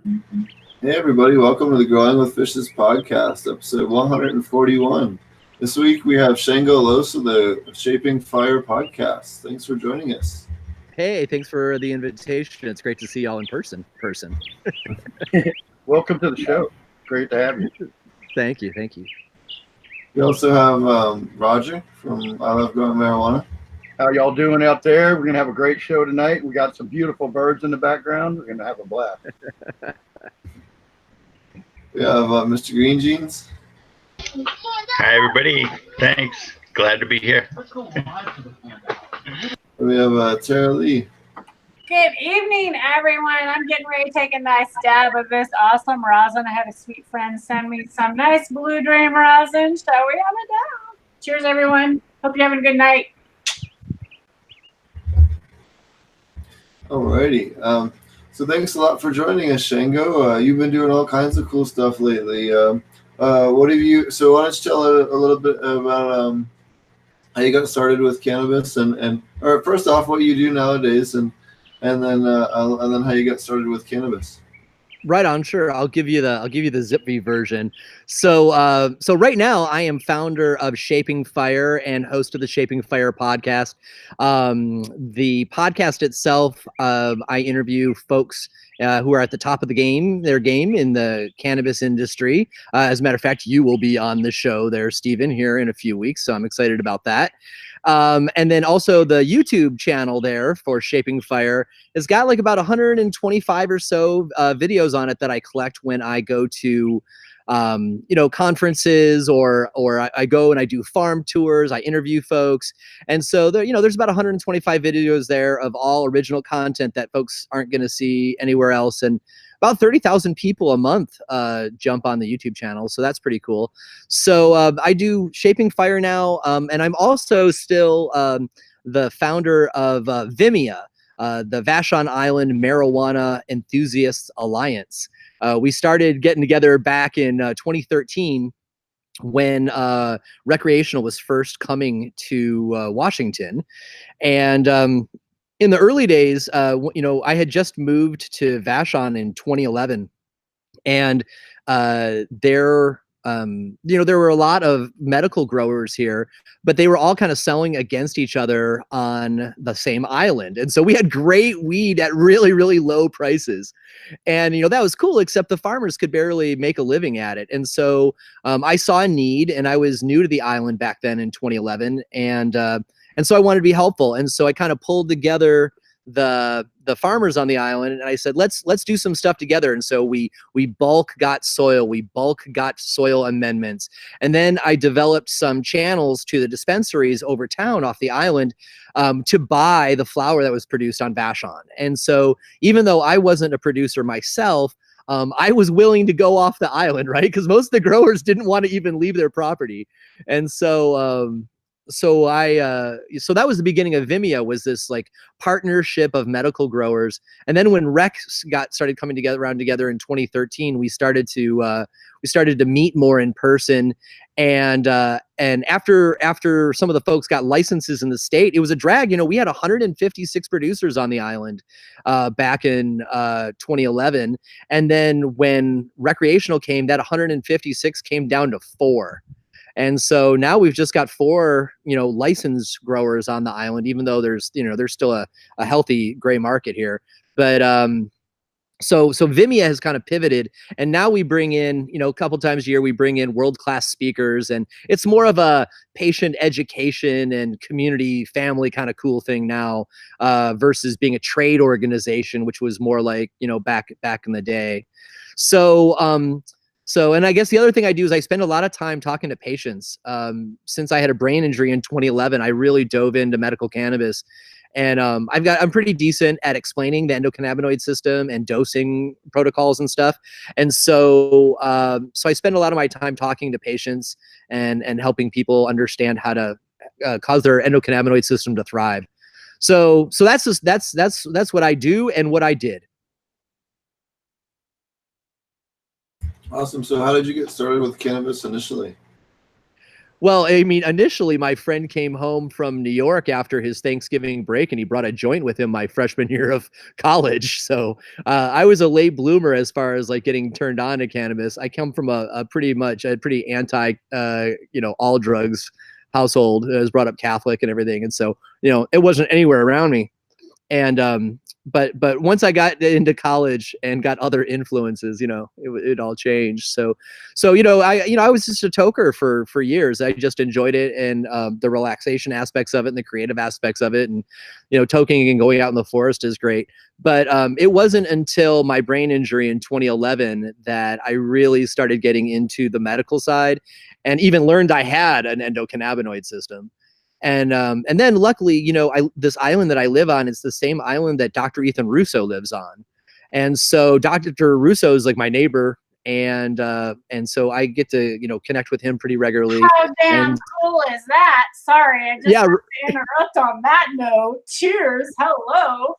Hey everybody, welcome to the Growing with Fishes podcast, episode 141. This week we have Shango Los of the Shaping Fire podcast. Thanks for joining us. Hey, thanks for the invitation. It's great to see y'all in person. Welcome to the show. Great to have you. Thank you. We also have Roger from I Love Growing Marijuana. How y'all doing out there? We're gonna have a great show tonight. We got some beautiful birds in the background. We're gonna have a blast. We have Mr. Green Jeans. Hi, everybody. Thanks. Glad to be here. We have Tara Lee. Good evening, everyone. I'm getting ready to take a nice dab of this awesome rosin. I had a sweet friend send me some nice Blue Dream rosin, so we have a dab. Cheers, everyone. Hope you're having a good night. Alrighty. So thanks a lot for joining us, Shango. You've been doing all kinds of cool stuff lately. What have you? So why don't you tell a little bit about how you got started with cannabis, or first off, what you do nowadays, and then how you got started with cannabis. Right on, sure. I'll give you the Zippy version. So right now I am founder of Shaping Fire and host of the Shaping Fire podcast. The podcast itself, I interview folks who are at the top of their game in the cannabis industry. As a matter of fact, you will be on the show there, Stephen, here in a few weeks. So I'm excited about that. And then also the YouTube channel there for Shaping Fire has got like about 125 or so videos on it that I collect when I go to conferences or I go and I do farm tours, I interview folks. And so there's about 125 videos there of all original content that folks aren't going to see anywhere else. And about 30,000 people a month jump on the YouTube channel. So that's pretty cool. So I do Shaping Fire now. And I'm also still the founder of Vimea, the Vashon Island Marijuana Enthusiasts Alliance. We started getting together back in 2013 when recreational was first coming to Washington. And in the early days, I had just moved to Vashon in 2011, and there were a lot of medical growers here, but they were all kind of selling against each other on the same island. And so we had great weed at really, really low prices. And, that was cool, except the farmers could barely make a living at it. And so I saw a need, and I was new to the island back then in 2011. And so I wanted to be helpful. And so I kind of pulled together the farmers on the island, and I said, let's do some stuff together. And so we bulk got soil, amendments, and then I developed some channels to the dispensaries over town off the island to buy the flower that was produced on Vashon. And so even though I wasn't a producer myself, I was willing to go off the island, right? Because most of the growers didn't want to even leave their property. And so so that was the beginning of Vimea, was this like partnership of medical growers. And then when Rex started coming around together in 2013, we started to meet more in person. And after some of the folks got licenses in the state, it was a drag. We had 156 producers on the island back in 2011. And then when recreational came, that 156 came down to 4. And so now we've just got 4, licensed growers on the island, even though there's still a healthy gray market here. But so Vimea has kind of pivoted, and now we bring in, a couple times a year, we bring in world-class speakers, and it's more of a patient education and community family kind of cool thing now, versus being a trade organization, which was more like, back in the day. So, and I guess the other thing I do is I spend a lot of time talking to patients. Since I had a brain injury in 2011, I really dove into medical cannabis, and I'm pretty decent at explaining the endocannabinoid system and dosing protocols and stuff. And so I spend a lot of my time talking to patients and helping people understand how to cause their endocannabinoid system to thrive. So that's what I do and what I did. Awesome. So how did you get started with cannabis initially? Well, I mean, initially my friend came home from New York after his Thanksgiving break, and he brought a joint with him my freshman year of college. So I was a late bloomer as far as like getting turned on to cannabis. I come from a pretty anti, all drugs household. I was brought up Catholic and everything, and so it wasn't anywhere around me. And but once I got into college and got other influences, it all changed. So I was just a toker for years. I just enjoyed it, and the relaxation aspects of it and the creative aspects of it, and toking and going out in the forest is great. But it wasn't until my brain injury in 2011 that I really started getting into the medical side, and even learned I had an endocannabinoid system. And then luckily, this island that I live on, it's the same island that Dr. Ethan Russo lives on. And so Dr. Russo is like my neighbor. And so I get to, connect with him pretty regularly. How damn cool is that? Sorry, I just have to interrupt on that note. Cheers. Hello.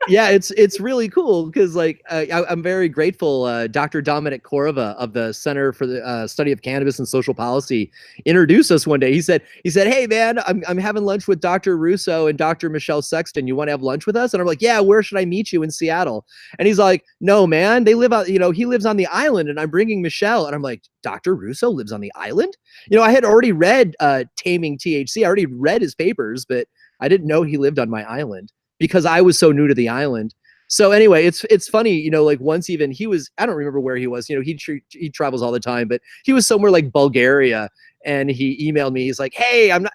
Yeah, it's really cool because I'm very grateful. Dr. Dominic Korova of the Center for the Study of Cannabis and Social Policy introduced us one day. He said, "Hey man, I'm having lunch with Dr. Russo and Dr. Michelle Sexton. You want to have lunch with us?" And I'm like, "Yeah, where should I meet you in Seattle?" And he's like, "No man, they live out. He lives on the island, and I'm bringing Michelle." And I'm like, "Dr. Russo lives on the island?" I had already read Taming THC. I already read his papers, but I didn't know he lived on my island, because I was so new to the island. So anyway, it's funny, once even he was, I don't remember where he was, he travels all the time, but he was somewhere like Bulgaria, and he emailed me. He's like, "Hey, I'm not,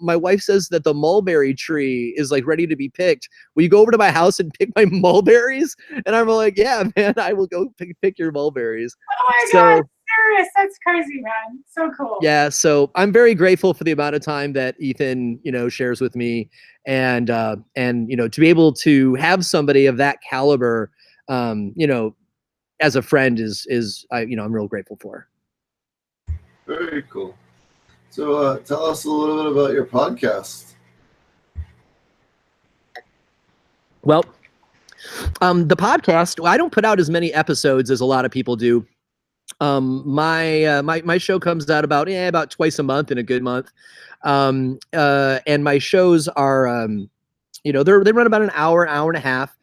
my wife says that the mulberry tree is like ready to be picked. Will you go over to my house and pick my mulberries?" And I'm like, "Yeah, man, I will go pick your mulberries." Oh my God. Serious. That's crazy, man. So cool. Yeah, so I'm very grateful for the amount of time that Ethan, shares with me, and to be able to have somebody of that caliber, as a friend is I'm real grateful for. Very cool. So tell us a little bit about your podcast. Well, the podcast, I don't put out as many episodes as a lot of people do. My show comes out about twice a month in a good month. And my shows are, they run about an hour and a half.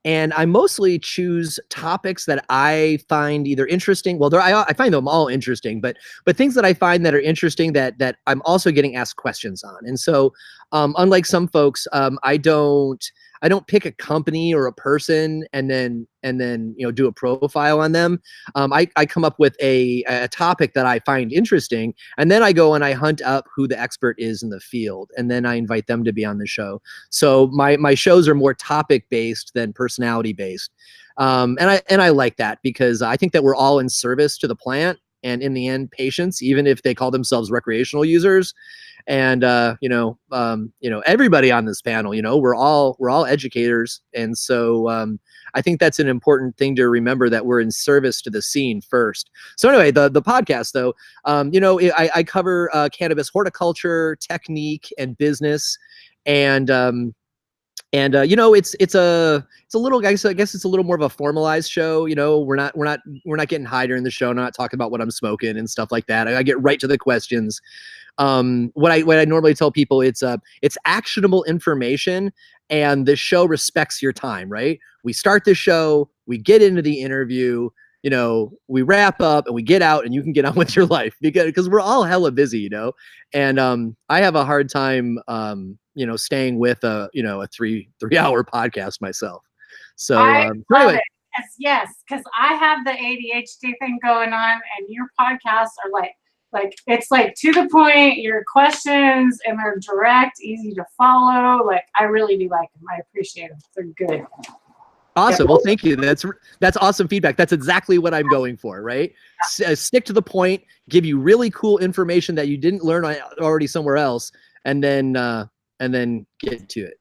And I mostly choose topics that I find either interesting. Well, I find them all interesting, but things that I find that are interesting that I'm also getting asked questions on. And so, unlike some folks, I don't pick a company or a person and then do a profile on them. I come up with a topic that I find interesting, and then I go and I hunt up who the expert is in the field, and then I invite them to be on the show. So my shows are more topic based than personality based, and I like that because I think that we're all in service to the plant, and in the end, patients, even if they call themselves recreational users. And everybody on this panel, we're all educators, and so I think that's an important thing to remember, that we're in service to the scene first. So anyway, the podcast though, I cover cannabis horticulture, technique, and business, and it's a little, I guess it's a little more of a formalized show. We're not getting high during the show. I'm not talking about what I'm smoking and stuff like that. I get right to the questions. What I normally tell people, it's actionable information, and the show respects your time, right? We start the show, we get into the interview, we wrap up and we get out, and you can get on with your life, because we're all hella busy, and I have a hard time staying with a 3-hour podcast myself. So anyway. Yes, because I have the ADHD thing going on, and your podcasts are like it's like to the point, your questions, and they're direct, easy to follow. Like, I really do like them. I appreciate them. They're good. Awesome. Well, thank you. That's awesome feedback. That's exactly what I'm going for, right? Stick to the point, give you really cool information that you didn't learn already somewhere else, and then get to it.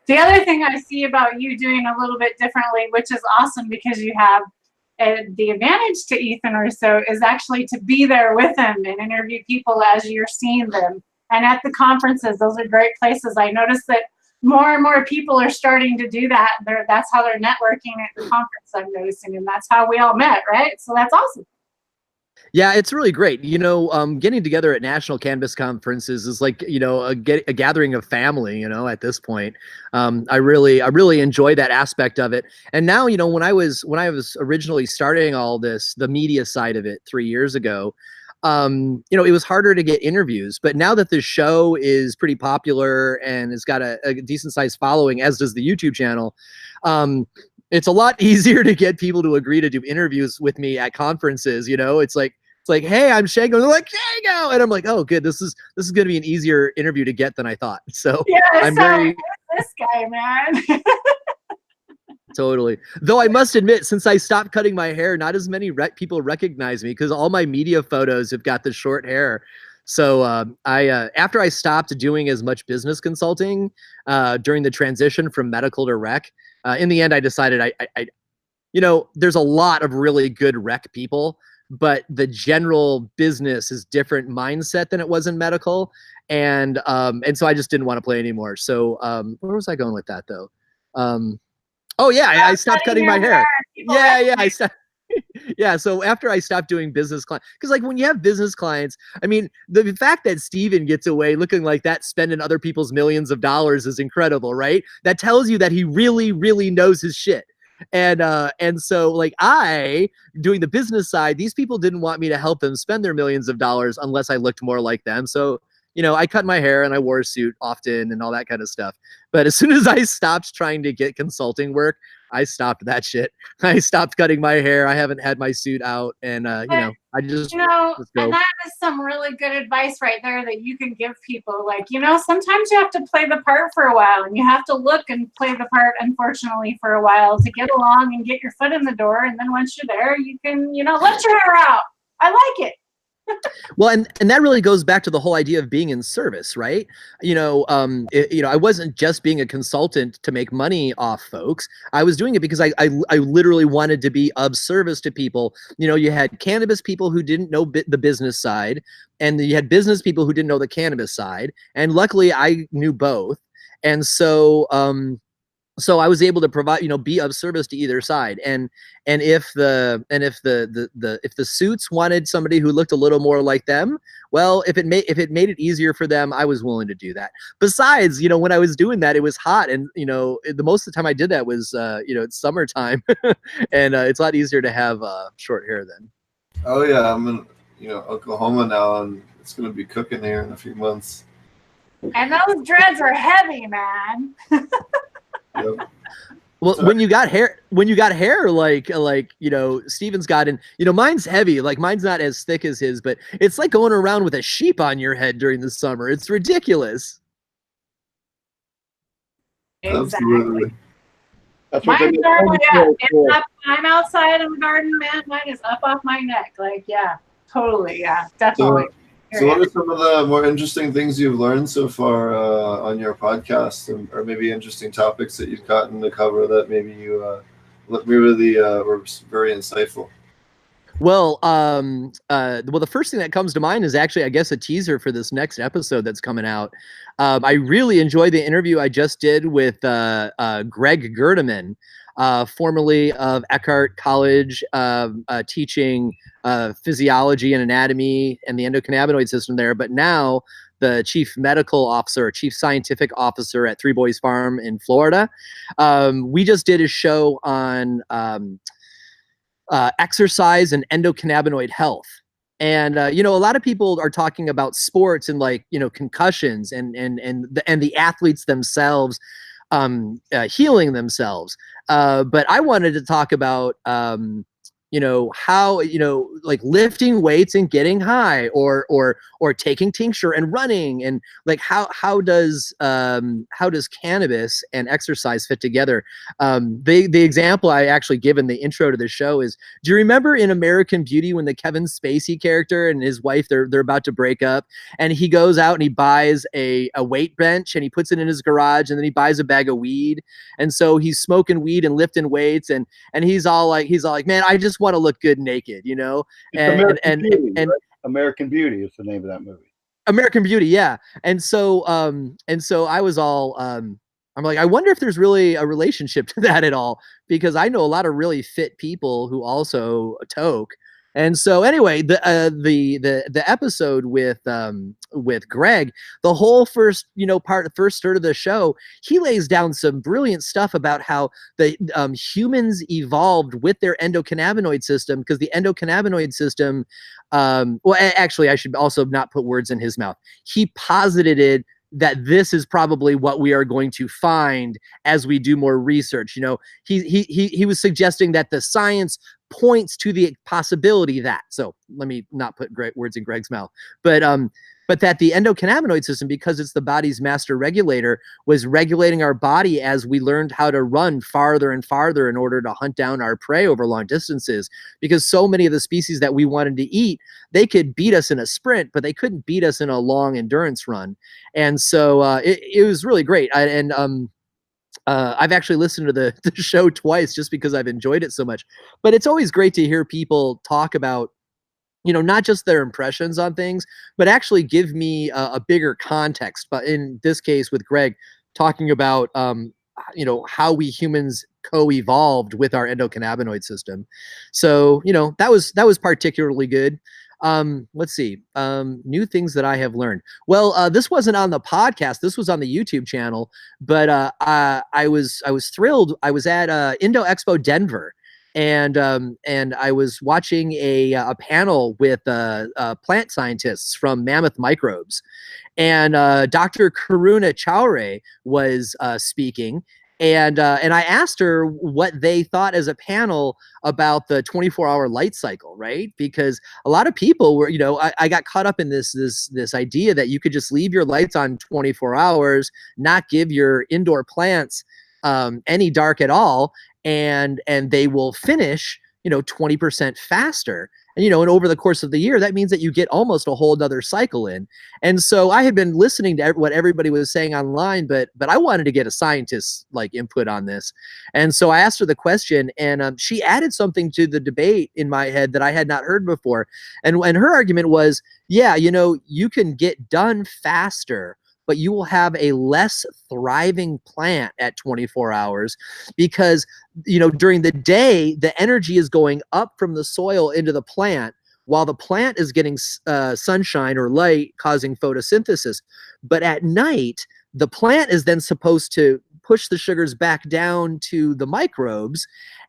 The other thing I see about you doing a little bit differently, which is awesome, because you have the advantage to Ethan Russo, is actually to be there with him and interview people as you're seeing them. And at the conferences, those are great places. I noticed that more and more people are starting to do that. That's how they're networking at the conference, I'm noticing, and that's how we all met, right? So that's awesome. Yeah, it's really great. Getting together at national cannabis conferences is like, a gathering of family, at this point. I really enjoy that aspect of it. And now, when I was originally starting all this, the media side of it 3 years ago, it was harder to get interviews. But now that the show is pretty popular and it's got a decent sized following, as does the YouTube channel, it's a lot easier to get people to agree to do interviews with me at conferences. It's like, hey, I'm Shango. And they're like, Shango, and I'm like, oh, good. This is going to be an easier interview to get than I thought. So yeah, I'm very this guy, man. totally. Though I must admit, since I stopped cutting my hair, not as many people recognize me because all my media photos have got the short hair. So after I stopped doing as much business consulting during the transition from medical to rec, in the end, I decided I there's a lot of really good rec people, but the general business is different mindset than it was in medical. And so I just didn't want to play anymore. So where was I going with that though? Oh yeah, I stopped cutting my hair. Yeah, I stopped. Yeah, so after I stopped doing business clients, because like when you have business clients, I mean, the fact that Steven gets away looking like that, spending other people's millions of dollars is incredible, right? That tells you that he really, really knows his shit. And so like I doing the business side, these people didn't want me to help them spend their millions of dollars unless I looked more like them. So I cut my hair and I wore a suit often and all that kind of stuff. But as soon as I stopped trying to get consulting work, I stopped that shit. I stopped cutting my hair. I haven't had my suit out, and I just and that is some really good advice right there that you can give people. Like, sometimes you have to play the part for a while, and you have to look and play the part, unfortunately, for a while to get along and get your foot in the door. And then once you're there, you can, let your hair out. I like it. Well, and that really goes back to the whole idea of being in service, right? I wasn't just being a consultant to make money off folks. I was doing it because I literally wanted to be of service to people. You had cannabis people who didn't know the business side, and you had business people who didn't know the cannabis side. And luckily, I knew both. And so I was able to provide, be of service to either side. And if the suits wanted somebody who looked a little more like them, well, if it made it easier for them, I was willing to do that. Besides, when I was doing that, it was hot, and the most of the time I did that was it's summertime, and it's a lot easier to have short hair then. Oh yeah, I'm in Oklahoma now, and it's gonna be cooking here in a few months. And those dreads are heavy, man. Yep. Well, when you got hair like Steven's got, and mine's heavy, like mine's not as thick as his, but it's like going around with a sheep on your head during the summer. It's ridiculous. Exactly. That's what Mine's it's up, I'm outside in the garden, man. Mine is up off my neck. Like, yeah, totally. Yeah, definitely. So what are some of the more interesting things you've learned so far on your podcast, or maybe interesting topics that you've gotten to cover that maybe you really were very insightful? Well, the first thing that comes to mind is actually, I guess, a teaser for this next episode that's coming out. I really enjoyed the interview I just did with Greg Gerdeman, formerly of Eckhart College, teaching physiology and anatomy and the endocannabinoid system there, but now the chief medical officer, chief scientific officer at Three Boys Farm in Florida. We just did a show on exercise and endocannabinoid health. And a lot of people are talking about sports and concussions and the athletes themselves healing themselves. But I wanted to talk about how like lifting weights and getting high, or taking tincture and running, and like how does cannabis and exercise fit together? The example I actually give in the intro to the show is, do you remember in American Beauty when the Kevin Spacey character and his wife they're about to break up, and he goes out and he buys a weight bench and he puts it in his garage, and then he buys a bag of weed, and so he's smoking weed and lifting weights, and he's all like, man, I just want to look good naked, and American Beauty is the name of that movie. American Beauty, yeah. And so I was all I'm like, I wonder if there's really a relationship to that at all, because I know a lot of really fit people who also toke, And so anyway, the episode with Greg, the whole first first third of the show, he lays down some brilliant stuff about how the humans evolved with their endocannabinoid system, because the endocannabinoid system, well, actually, I should also not put words in his mouth. He posited that this is probably what we are going to find as we do more research. He was suggesting that the science points to the possibility that, so let me not put great words in Greg's mouth, but that the endocannabinoid system, because it's the body's master regulator, was regulating our body as we learned how to run farther and farther in order to hunt down our prey over long distances. Because so many of the species that we wanted to eat, they could beat us in a sprint, but they couldn't beat us in a long endurance run. And so it was really great. I've actually listened to the show twice just because I've enjoyed it so much. But it's always great to hear people talk about, not just their impressions on things, but actually give me a bigger context. But in this case with Greg, talking about, how we humans co-evolved with our endocannabinoid system. So, that was particularly good. Let's see, new things that I have learned. Well, this wasn't on the podcast. This was on the YouTube channel, but I was thrilled. I was at Indo Expo Denver, and I was watching a panel with plant scientists from Mammoth Microbes, and Dr. Karuna Chowre was speaking. And I asked her what they thought as a panel about the 24-hour light cycle, right? Because a lot of people were, I got caught up in this idea that you could just leave your lights on 24 hours, not give your indoor plants any dark at all, and they will finish 20% faster. And over the course of the year, that means that you get almost a whole other cycle in. And so I had been listening to what everybody was saying online, but I wanted to get a scientist's input on this. And so I asked her the question, and she added something to the debate in my head that I had not heard before. And her argument was, yeah, you can get done faster, but you will have a less thriving plant at 24 hours because, during the day, the energy is going up from the soil into the plant while the plant is getting sunshine or light causing photosynthesis. But at night, the plant is then supposed to push the sugars back down to the microbes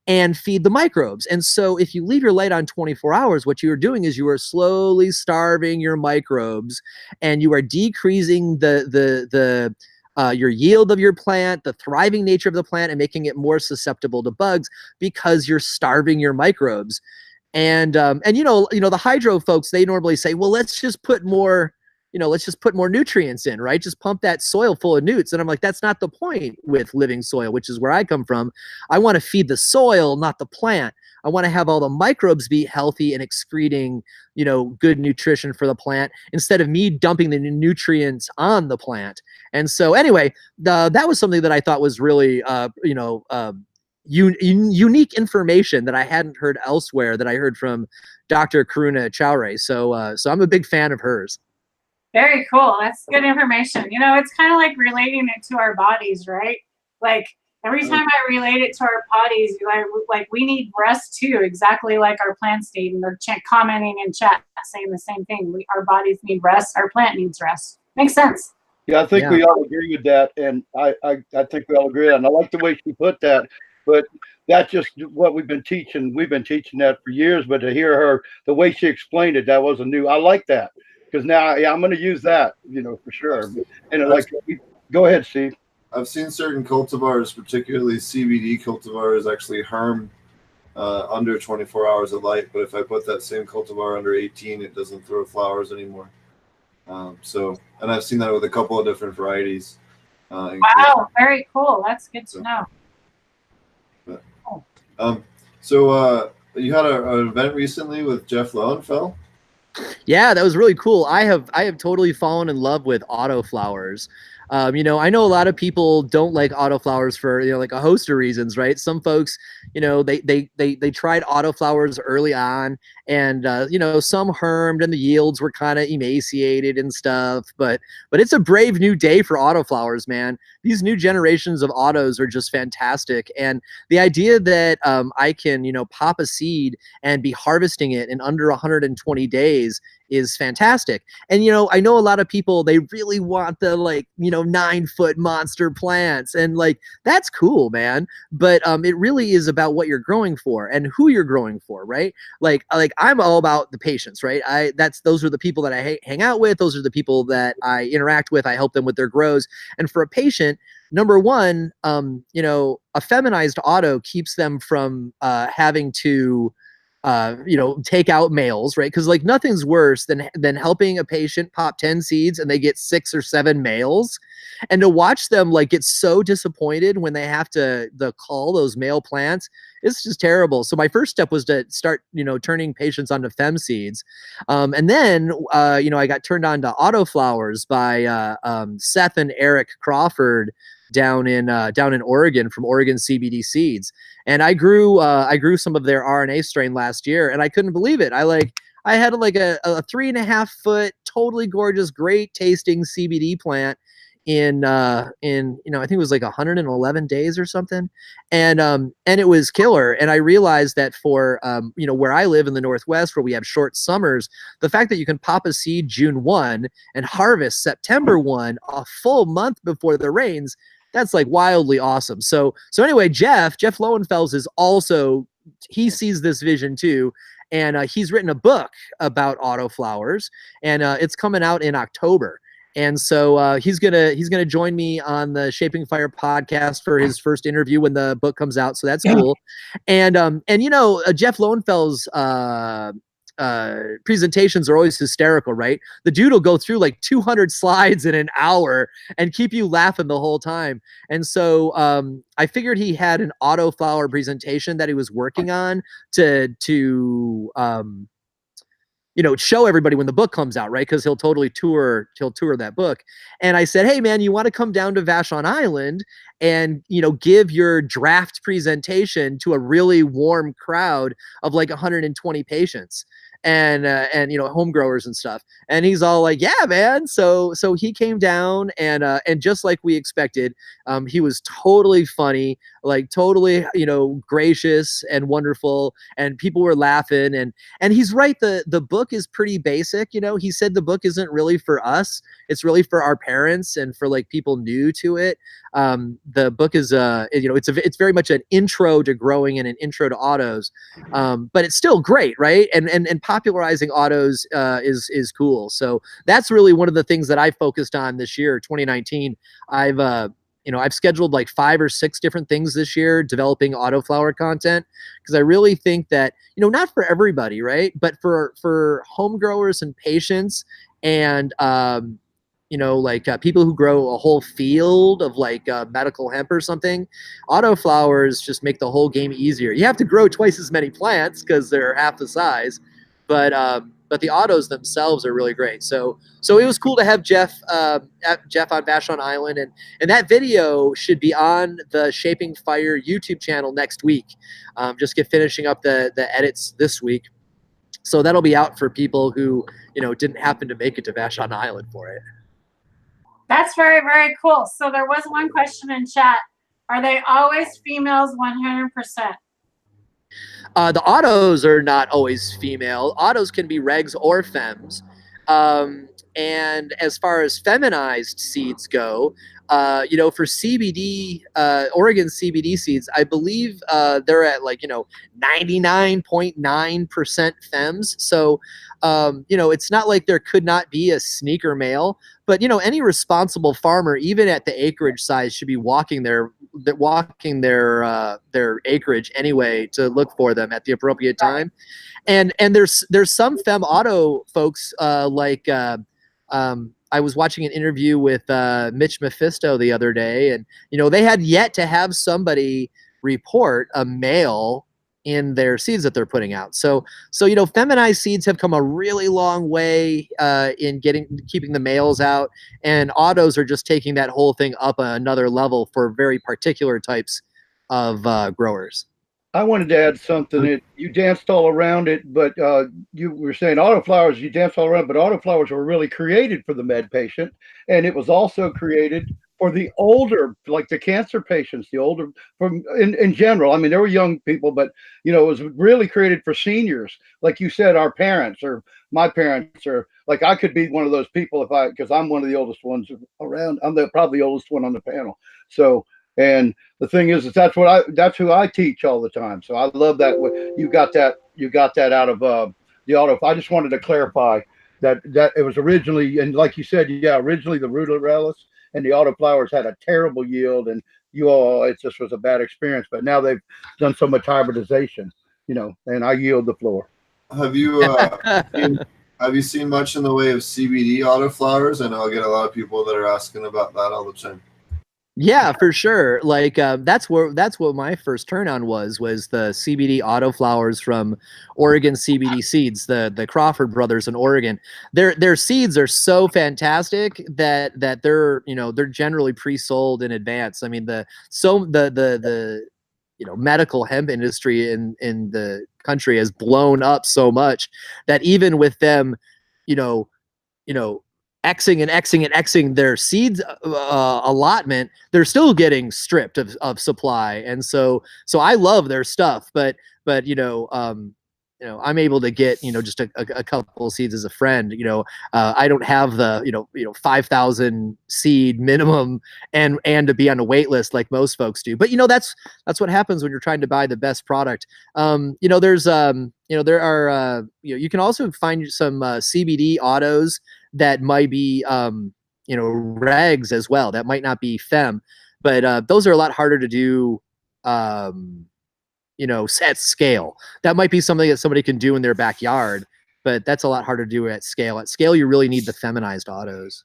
and feed the microbes. And so if you leave your light on 24 hours, what you're doing is you are slowly starving your microbes, and you are decreasing your yield of your plant, the thriving nature of the plant, and making it more susceptible to bugs because you're starving your microbes. And the hydro folks, they normally say, well, let's just put more nutrients in, right? Just pump that soil full of newts. And I'm like, that's not the point with living soil, which is where I come from. I want to feed the soil, not the plant. I want to have all the microbes be healthy and excreting, good nutrition for the plant instead of me dumping the nutrients on the plant. And so anyway, that was something that I thought was really, unique information that I hadn't heard elsewhere, that I heard from Dr. Karuna Chowre. So I'm a big fan of hers. Very cool. That's good information. It's kind of like relating it to our bodies, right? Like every time I relate it to our bodies, we need rest too, exactly like our plants need. And they're commenting in chat saying the same thing. Our bodies need rest. Our plant needs rest. Makes sense. Yeah, I think we all agree with that. And I think we all agree. And I like the way she put that. But that's just what we've been teaching. We've been teaching that for years. But to hear her, the way she explained it, that wasn't new. I like that. Because now, I'm going to use that, for sure. And go ahead, Steve. I've seen certain cultivars, particularly CBD cultivars, actually harm under 24 hours of light. But if I put that same cultivar under 18, it doesn't throw flowers anymore. And I've seen that with a couple of different varieties. Wow, very cool. That's good to know. So you had an event recently with Jeff Lowenfeld? Yeah, that was really cool. I have totally fallen in love with autoflowers. You know, I know a lot of people don't like autoflowers for, you know, like a host of reasons, right? Some folks, you know, they tried autoflowers early on, and you know, some hermed and the yields were kind of emaciated and stuff. But it's a brave new day for autoflowers, man. These new generations of autos are just fantastic, and the idea that I can, you know, pop a seed and be harvesting it in under 120 days is fantastic. And, you know, I know a lot of people, they really want the, like, you know, 9-foot monster plants, and like, that's cool, man. But it really is about what you're growing for and who you're growing for, right? Like I'm all about the patients, right? Those are the people that I hang out with. Those are the people that I interact with. I help them with their grows. And for a patient, number one, you know, a feminized auto keeps them from having to you know, take out males, right? Because like nothing's worse than helping a patient pop 10 seeds and they get 6 or 7 males, and to watch them like get so disappointed when they have to cull those male plants. It's just terrible. So my first step was to start, you know, turning patients onto fem seeds, and then you know, I got turned on to autoflowers by Seth and Eric Crawford down in Oregon, from Oregon CBD Seeds. And I grew some of their RNA strain last year, and I couldn't believe it. I had like a 3.5-foot, totally gorgeous, great tasting CBD plant in you know, I think it was like 111 days or something, and it was killer. And I realized that for you know, where I live in the Northwest, where we have short summers, the fact that you can pop a seed June 1 and harvest September 1, a full month before the rains, that's like wildly awesome. So anyway, Jeff Lowenfels is also, he sees this vision too, and he's written a book about autoflowers, and it's coming out in October. And so he's gonna join me on the Shaping Fire podcast for his first interview when the book comes out. So that's cool. And you know, Jeff Lowenfels presentations are always hysterical, right? The dude will go through like 200 slides in an hour and keep you laughing the whole time. And so I figured he had an autoflower presentation that he was working on to you know, show everybody when the book comes out, right? Because he'll tour that book. And I said, hey man, you want to come down to Vashon Island and, you know, give your draft presentation to a really warm crowd of like 120 patients and you know, home growers and stuff. And he's all like, yeah, man. So he came down, and just like we expected, he was totally funny, like totally, you know, gracious and wonderful, and people were laughing. And he's right, the book is pretty basic. You know, he said the book isn't really for us, it's really for our parents and for like people new to it. The book is you know, it's very much an intro to growing and an intro to autos, but it's still great, right? And popularizing autos is cool. So that's really one of the things that I focused on this year, 2019. I've you know, I've scheduled like 5 or 6 different things this year developing autoflower content, because I really think that, you know, not for everybody, right, but for home growers and patients, and you know, like people who grow a whole field of like medical hemp or something, autoflowers just make the whole game easier. You have to grow twice as many plants because they're half the size, but the autos themselves are really great. So it was cool to have Jeff on Vashon Island, and that video should be on the Shaping Fire YouTube channel next week. Just finishing up the edits this week, so that'll be out for people who, you know, didn't happen to make it to Vashon Island for it. That's very, very cool. So there was one question in chat. Are they always females 100%? The autos are not always female. Autos can be regs or fems. And as far as feminized seeds go, you know, for CBD, Oregon CBD seeds, I believe they're at like, you know, 99.9% fems. So, you know, it's not like there could not be a sneaker male, but, you know, any responsible farmer, even at the acreage size, should be walking their acreage anyway to look for them at the appropriate time. And there's some fem auto folks like I was watching an interview with Mitch Mephisto the other day, and, you know, they had yet to have somebody report a male in their seeds that they're putting out. So you know, feminized seeds have come a really long way in keeping the males out, and autos are just taking that whole thing up another level for very particular types of growers. I wanted to add something. You danced all around it, but you were saying autoflowers, you danced all around, but autoflowers were really created for the med patient. And it was also created for the older, like the cancer patients, the older, in general. I mean, there were young people, but, you know, it was really created for seniors. Like you said, our parents or my parents, or like I could be one of those people because I'm one of the oldest ones around. I'm probably the oldest one on the panel. So, and the thing is that's who I teach all the time. So I love that you got that out of the auto. I just wanted to clarify that it was originally, and like you said, yeah, originally the ruderalis and the autoflowers had a terrible yield, and it just was a bad experience. But now they've done so much hybridization, you know, and I yield the floor. Have you seen much in the way of CBD autoflowers? I know I get a lot of people that are asking about that all the time. Yeah, for sure. Like that's what my first turn on was the CBD autoflowers from Oregon CBD Seeds, the Crawford brothers in Oregon. Their seeds are so fantastic that they're, you know, they're generally pre-sold in advance. I mean, the you know, medical hemp industry in the country has blown up so much that even with them, you know, Xing their seeds allotment, they're still getting stripped of supply. And so I love their stuff, but you know, I'm able to get, you know, just a couple of seeds as a friend. You know, I don't have the, you know, 5,000 seed minimum and to be on a wait list like most folks do. But you know, that's what happens when you're trying to buy the best product. You know, there's you know, there are you know, you can also find some CBD autos that might be you know, regs as well, that might not be fem, but those are a lot harder to do you know, at scale. That might be something that somebody can do in their backyard, but that's a lot harder to do at scale. At scale, you really need the feminized autos.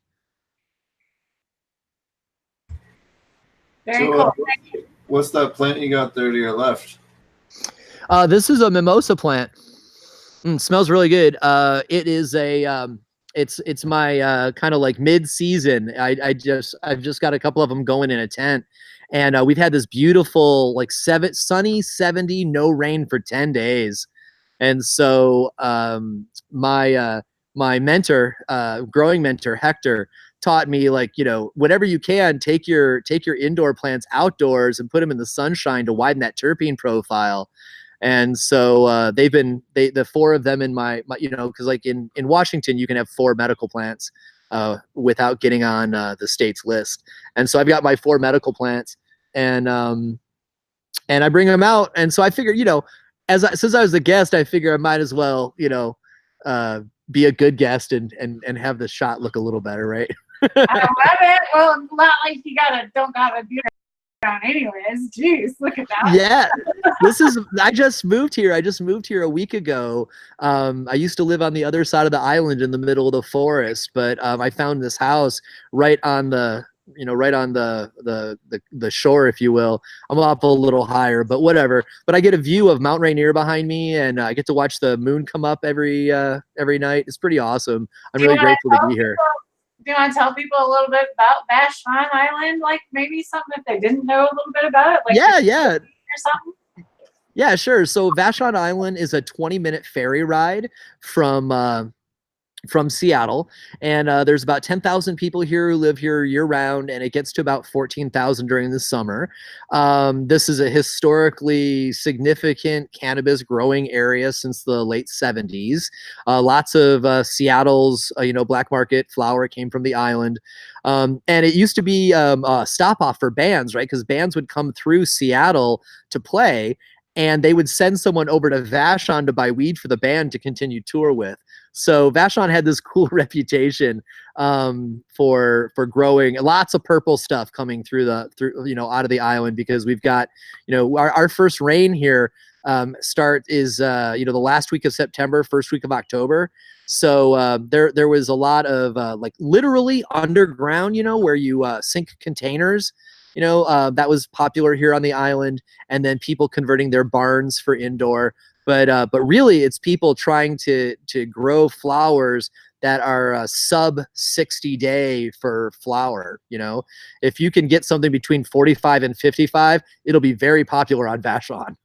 Very cool. What's that plant you got there to your left? This is a mimosa plant. Smells really good. It is a it's my kind of like mid-season. I've just got a couple of them going in a tent, and we've had this beautiful like sunny 70, no rain for 10 days. And so my mentor, growing mentor Hector, taught me, like, you know, whatever you can, take your indoor plants outdoors and put them in the sunshine to widen that terpene profile. And so the four of them in my you know, because like in Washington you can have 4 medical plants without getting on the state's list. And so I've got my 4 medical plants, and I bring them out. And so I figure, you know, since I was a guest, I figure I might as well, you know, be a good guest and have the shot look a little better, right? I love it. Well, not like you don't gotta do it around anyways. Jeez, look at that. Yeah, I just moved here. A week ago. I used to live on the other side of the island in the middle of the forest, but I found this house right on the shore, if you will. I'm up a little higher, but whatever. But I get a view of Mount Rainier behind me, and I get to watch the moon come up every night. It's pretty awesome. I'm really grateful to be here. Do you want to tell people a little bit about Vashon Island? Like maybe something if they didn't know a little bit about it? Like yeah. Or something? Yeah, sure. So Vashon Island is a 20-minute ferry ride from Seattle, and there's about 10,000 people here who live here year-round, and it gets to about 14,000 during the summer. This is a historically significant cannabis growing area since the late 70s. Lots of Seattle's black market flower came from the island, and it used to be a stop-off for bands, right? Because bands would come through Seattle to play, and they would send someone over to Vashon to buy weed for the band to continue tour with. So Vashon had this cool reputation for growing lots of purple stuff coming through out of the island, because we've got, our first rain here is the last week of September, first week of October. So there was a lot of like literally underground, where you sink containers that was popular here on the island, and then people converting their barns for indoor. But really, it's people trying to grow flowers that are sub 60 day for flower. If you can get something between 45 and 55, it'll be very popular on Vashon.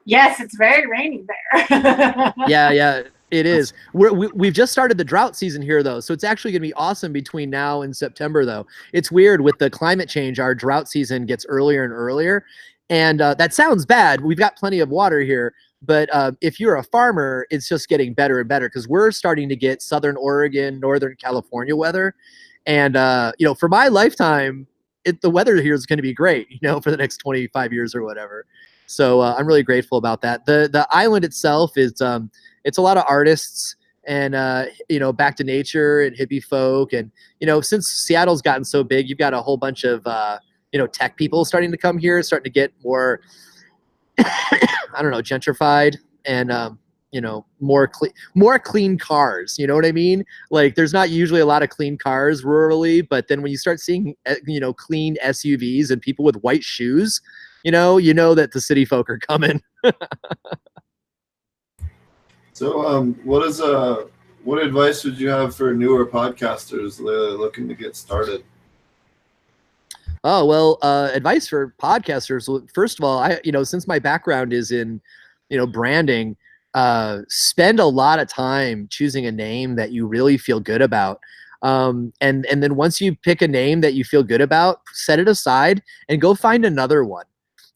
Yes, it's very rainy there. Yeah, it is. We've just started the drought season here, though, so it's actually going to be awesome between now and September, though. It's weird with the climate change. Our drought season gets earlier and earlier, and that sounds bad. We've got plenty of water here, but if you're a farmer, it's just getting better and better because we're starting to get Southern Oregon, Northern California weather, and for my lifetime, the weather here is going to be great, for the next 25 years or whatever. So I'm really grateful about that. The island itself is it's a lot of artists and back to nature and hippie folk, and since Seattle's gotten so big, you've got a whole bunch of tech people starting to come here, starting to get more I don't know, gentrified, and more clean cars. You know what I mean? Like, there's not usually a lot of clean cars rurally, but then when you start seeing clean SUVs and people with white shoes, you know that the city folk are coming. So, what advice would you have for newer podcasters looking to get started? Oh, well, advice for podcasters. First of all, since my background is in, branding, spend a lot of time choosing a name that you really feel good about. And then once you pick a name that you feel good about, set it aside and go find another one.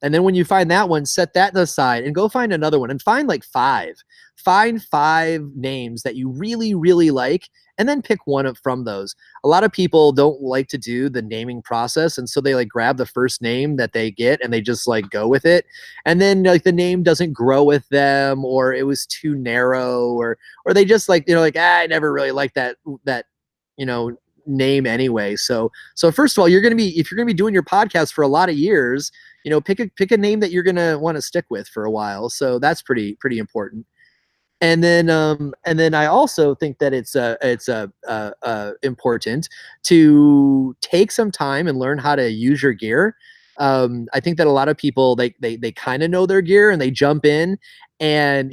And then when you find that one, set that aside and go find another one, and find like five. Find 5 names that you really, really like, and then pick one from those. A lot of people don't like to do the naming process, and so they like grab the first name that they get and they just like go with it. And then like the name doesn't grow with them, or it was too narrow, or they just like, I never really liked that name anyway. So first of all, if you're going to be doing your podcast for a lot of years, pick a name that you're going to want to stick with for a while. So that's pretty important. And then I also think that it's important to take some time and learn how to use your gear. I think that a lot of people, they kind of know their gear and they jump in, and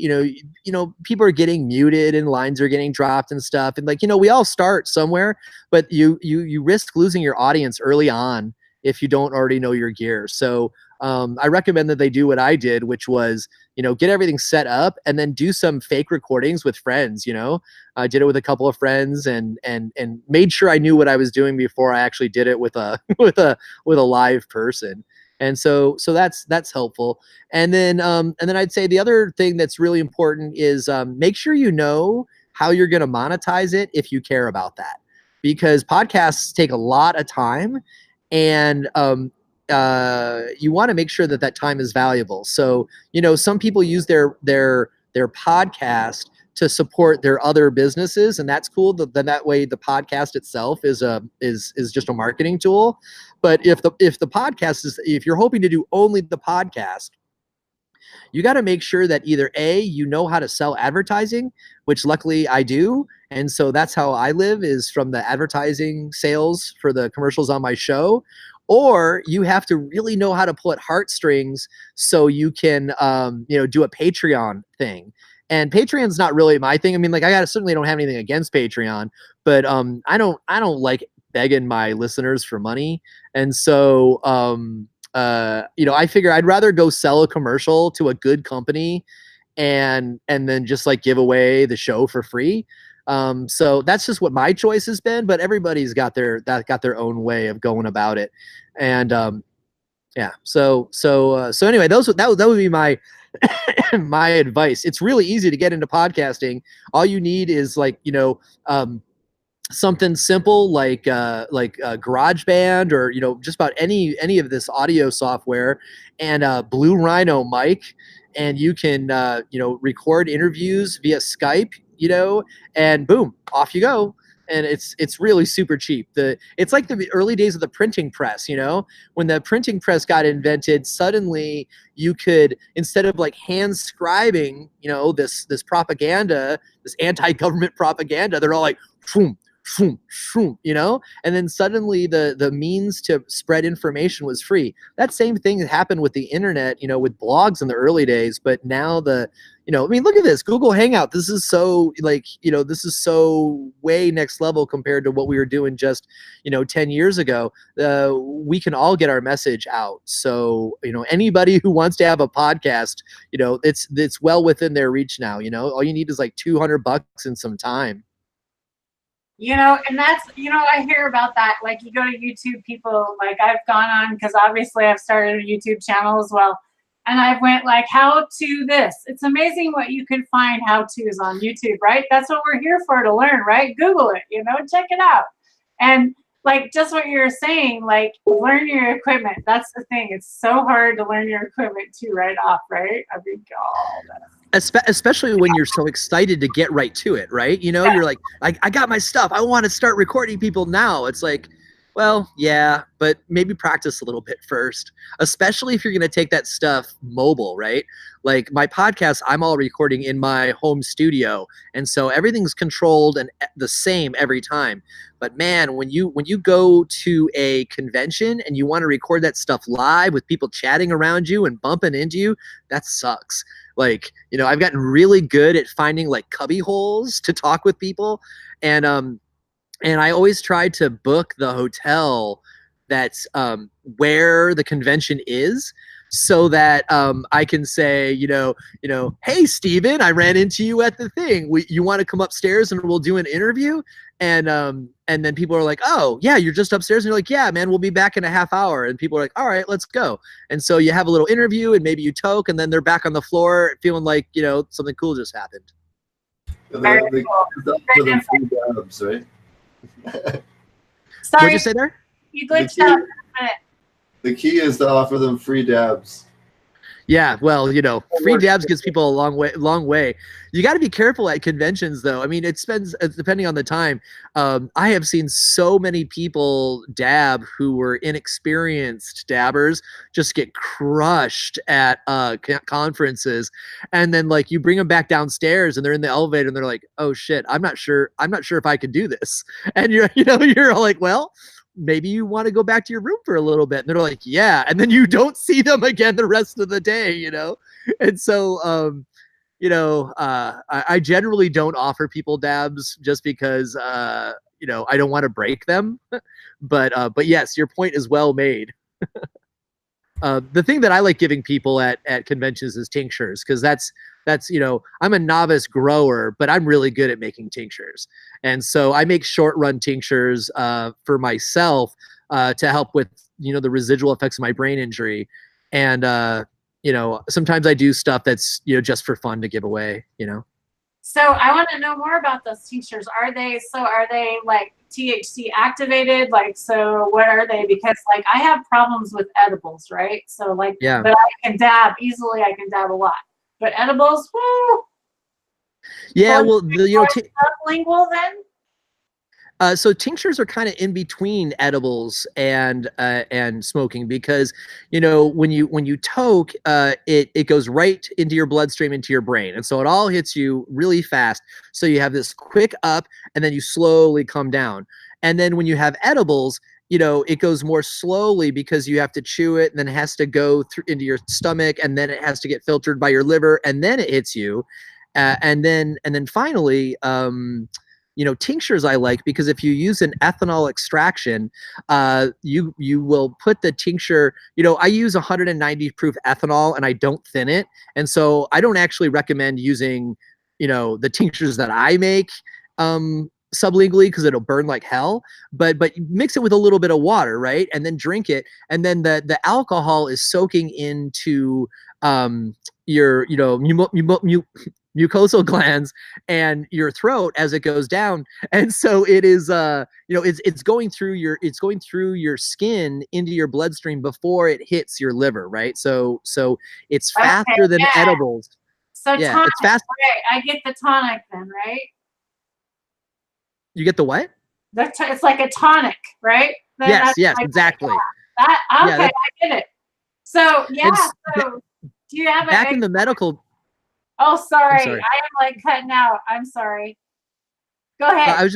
people are getting muted and lines are getting dropped and stuff, and we all start somewhere, but you risk losing your audience early on if you don't already know your gear. So I recommend that they do what I did, which was, get everything set up and then do some fake recordings with friends. I did it with a couple of friends and made sure I knew what I was doing before I actually did it with a with a live person. And so that's helpful. And then I'd say the other thing that's really important is make sure you know how you're going to monetize it if you care about that, because podcasts take a lot of time, and you want to make sure that time is valuable. So, some people use their podcast to support their other businesses, and that's cool. Then that way the podcast itself is just a marketing tool. But if the podcast if you're hoping to do only the podcast, you got to make sure that either A, you know how to sell advertising, which luckily I do. And so that's how I live, is from the advertising sales for the commercials on my show. Or you have to really know how to pull at heartstrings so you can, do a Patreon thing. And Patreon's not really my thing. I mean, I certainly don't have anything against Patreon, but I don't like begging my listeners for money. And so, I figure I'd rather go sell a commercial to a good company and then just give away the show for free. So that's just what my choice has been, but everybody's got their own way of going about it. And, yeah. So anyway, that would be my, my advice. It's really easy to get into podcasting. All you need is something simple like GarageBand, or just about any of this audio software, and a Blue Rhino mic, and you can record interviews via Skype, and boom, off you go. And it's really super cheap. It's like the early days of the printing press, when the printing press got invented. Suddenly you could, instead of hand scribing, this propaganda, this anti-government propaganda, they're all like, boom, shroom, shroom, you know, and then suddenly the means to spread information was free. That same thing happened with the internet, you know, with blogs in the early days, but now you know, I mean, look at this Google Hangout. This is so like, you know, this is so way next level compared to what we were doing just, you know, 10 years ago. We can all get our message out. So, you know, anybody who wants to have a podcast, you know, it's well within their reach now. You know, all you need is like $200 and some time. You know, and that's, you know, I hear about that. Like you go to YouTube, people, like I've gone on, because obviously I've started a YouTube channel as well. And I went like, how to this. It's amazing what you can find how-tos on YouTube, right? That's what we're here for, to learn, right? Google it, you know, check it out. And like just what you're saying, like learn your equipment. That's the thing. It's so hard to learn your equipment too right off, right? I mean, especially when you're so excited to get right to it, right? You know, you're like, I got my stuff. I want to start recording people now. It's like, well, yeah, but maybe practice a little bit first, especially if you're going to take that stuff mobile, right? Like my podcast, I'm all recording in my home studio. And so everything's controlled and the same every time. But man, when you go to a convention and you want to record that stuff live with people chatting around you and bumping into you, that sucks. Like, you know, I've gotten really good at finding like cubby holes to talk with people. And I always try to book the hotel that's where the convention is, so that I can say, you know, hey, Steven, I ran into you at the thing. You want to come upstairs and we'll do an interview? And then people are like, oh, yeah, you're just upstairs. And you're like, yeah, man, we'll be back in a half hour. And people are like, all right, let's go. And so you have a little interview and maybe you toke, and then they're back on the floor feeling like, you know, something cool just happened. Very cool. Right? Sorry. What'd you say there? You glitched out. The key is to offer them free dabs. Yeah, well, you know, free dabs gets people a long way. You got to be careful at conventions, though. I mean, it spends, depending on the time. I have seen so many people dab who were inexperienced dabbers just get crushed at conferences, and then like you bring them back downstairs, and they're in the elevator, and they're like, "Oh shit, I'm not sure if I can do this." And you're like, well, maybe you want to go back to your room for a little bit. And they're like, yeah. And then you don't see them again the rest of the day, you know? And so, you know, I generally don't offer people dabs just because, you know, I don't want to break them. But yes, your point is well made. The thing that I like giving people at conventions is tinctures, because that's, you know, I'm a novice grower, but I'm really good at making tinctures. And so I make short run tinctures for myself to help with, you know, the residual effects of my brain injury. And, you know, sometimes I do stuff that's, you know, just for fun to give away, you know. So I want to know more about those tinctures. Are they like THC activated? Like, so what are they? Because like I have problems with edibles, right? So like, yeah. But I can dab easily. I can dab a lot. But edibles, woo. Yeah, well, you know, sublingual then. So tinctures are kind of in between edibles and smoking, because, you know, when you toke, it goes right into your bloodstream, into your brain, and so it all hits you really fast. So you have this quick up, and then you slowly come down. And then when you have edibles, you know, it goes more slowly because you have to chew it, and then it has to go through into your stomach, and then it has to get filtered by your liver, and then it hits you, and then finally, you know, tinctures I like because if you use an ethanol extraction, you will put the tincture. You know, I use 190 proof ethanol, and I don't thin it, and so I don't actually recommend using, you know, the tinctures that I make sublingually, because it'll burn like hell. But mix it with a little bit of water, right, and then drink it, and then the alcohol is soaking into your, you know, mucosal glands and your throat as it goes down, and so it is you know, it's going through your skin into your bloodstream before it hits your liver, right? So it's faster than edibles. So yeah, tonic, it's fast. Right. I get the tonic then, right? You get the what? It's like a tonic, right? Then yes, exactly. Okay, I get it. So so do you have back in the medical? Oh, sorry. I am like cutting out. I'm sorry. Go ahead.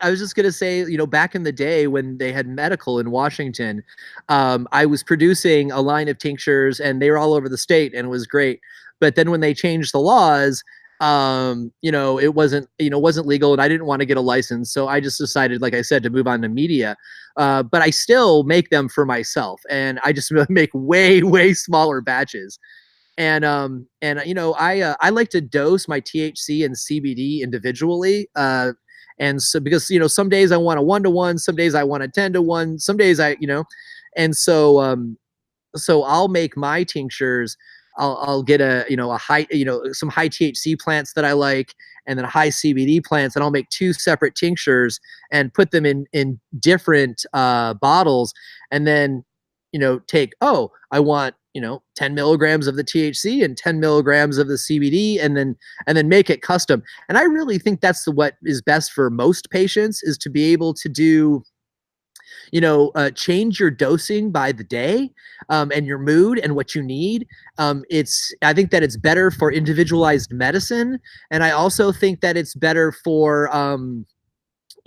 I was just gonna say, you know, back in the day when they had medical in Washington, I was producing a line of tinctures, and they were all over the state, and it was great. But then when they changed the laws, you know, it wasn't legal, and I didn't want to get a license, so I just decided, like I said, to move on to media. But I still make them for myself, and I just make way smaller batches. And you know, I like to dose my THC and CBD individually. And so, because, you know, some days I want a 1-to-1, some days I want a 10-to-1, some days you know, and so I'll make my tinctures. I'll get a high, you know, some high THC plants that I like, and then high CBD plants, and I'll make 2 separate tinctures and put them in different bottles, and then, you know, I want, you know, 10 milligrams of the THC and 10 milligrams of the CBD, and then make it custom. And I really think that's what is best for most patients, is to be able to do, you know, change your dosing by the day, and your mood and what you need. I think that it's better for individualized medicine. And I also think that it's better for,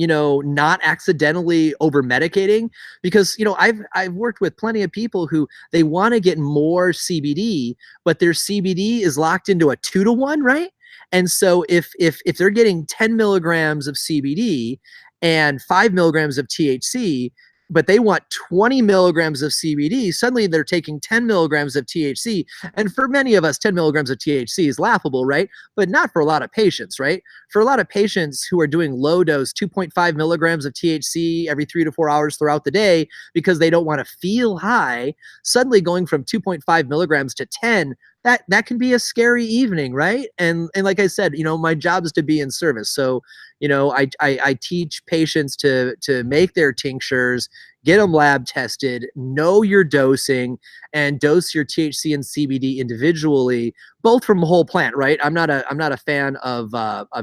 you know, not accidentally over medicating, because, you know, I've worked with plenty of people who they want to get more CBD, but their CBD is locked into a 2-to-1, right? And so if they're getting 10 milligrams of CBD and 5 milligrams of THC, but they want 20 milligrams of CBD, suddenly they're taking 10 milligrams of THC. And for many of us, 10 milligrams of THC is laughable, right? But not for a lot of patients, right? For a lot of patients who are doing low dose, 2.5 milligrams of THC every 3 to 4 hours throughout the day, because they don't want to feel high, suddenly going from 2.5 milligrams to 10, that can be a scary evening, right? And like I said, you know, my job is to be in service. So, you know, I teach patients to make their tinctures, get them lab tested, know your dosing, and dose your THC and CBD individually, both from a whole plant, right? I'm not a fan of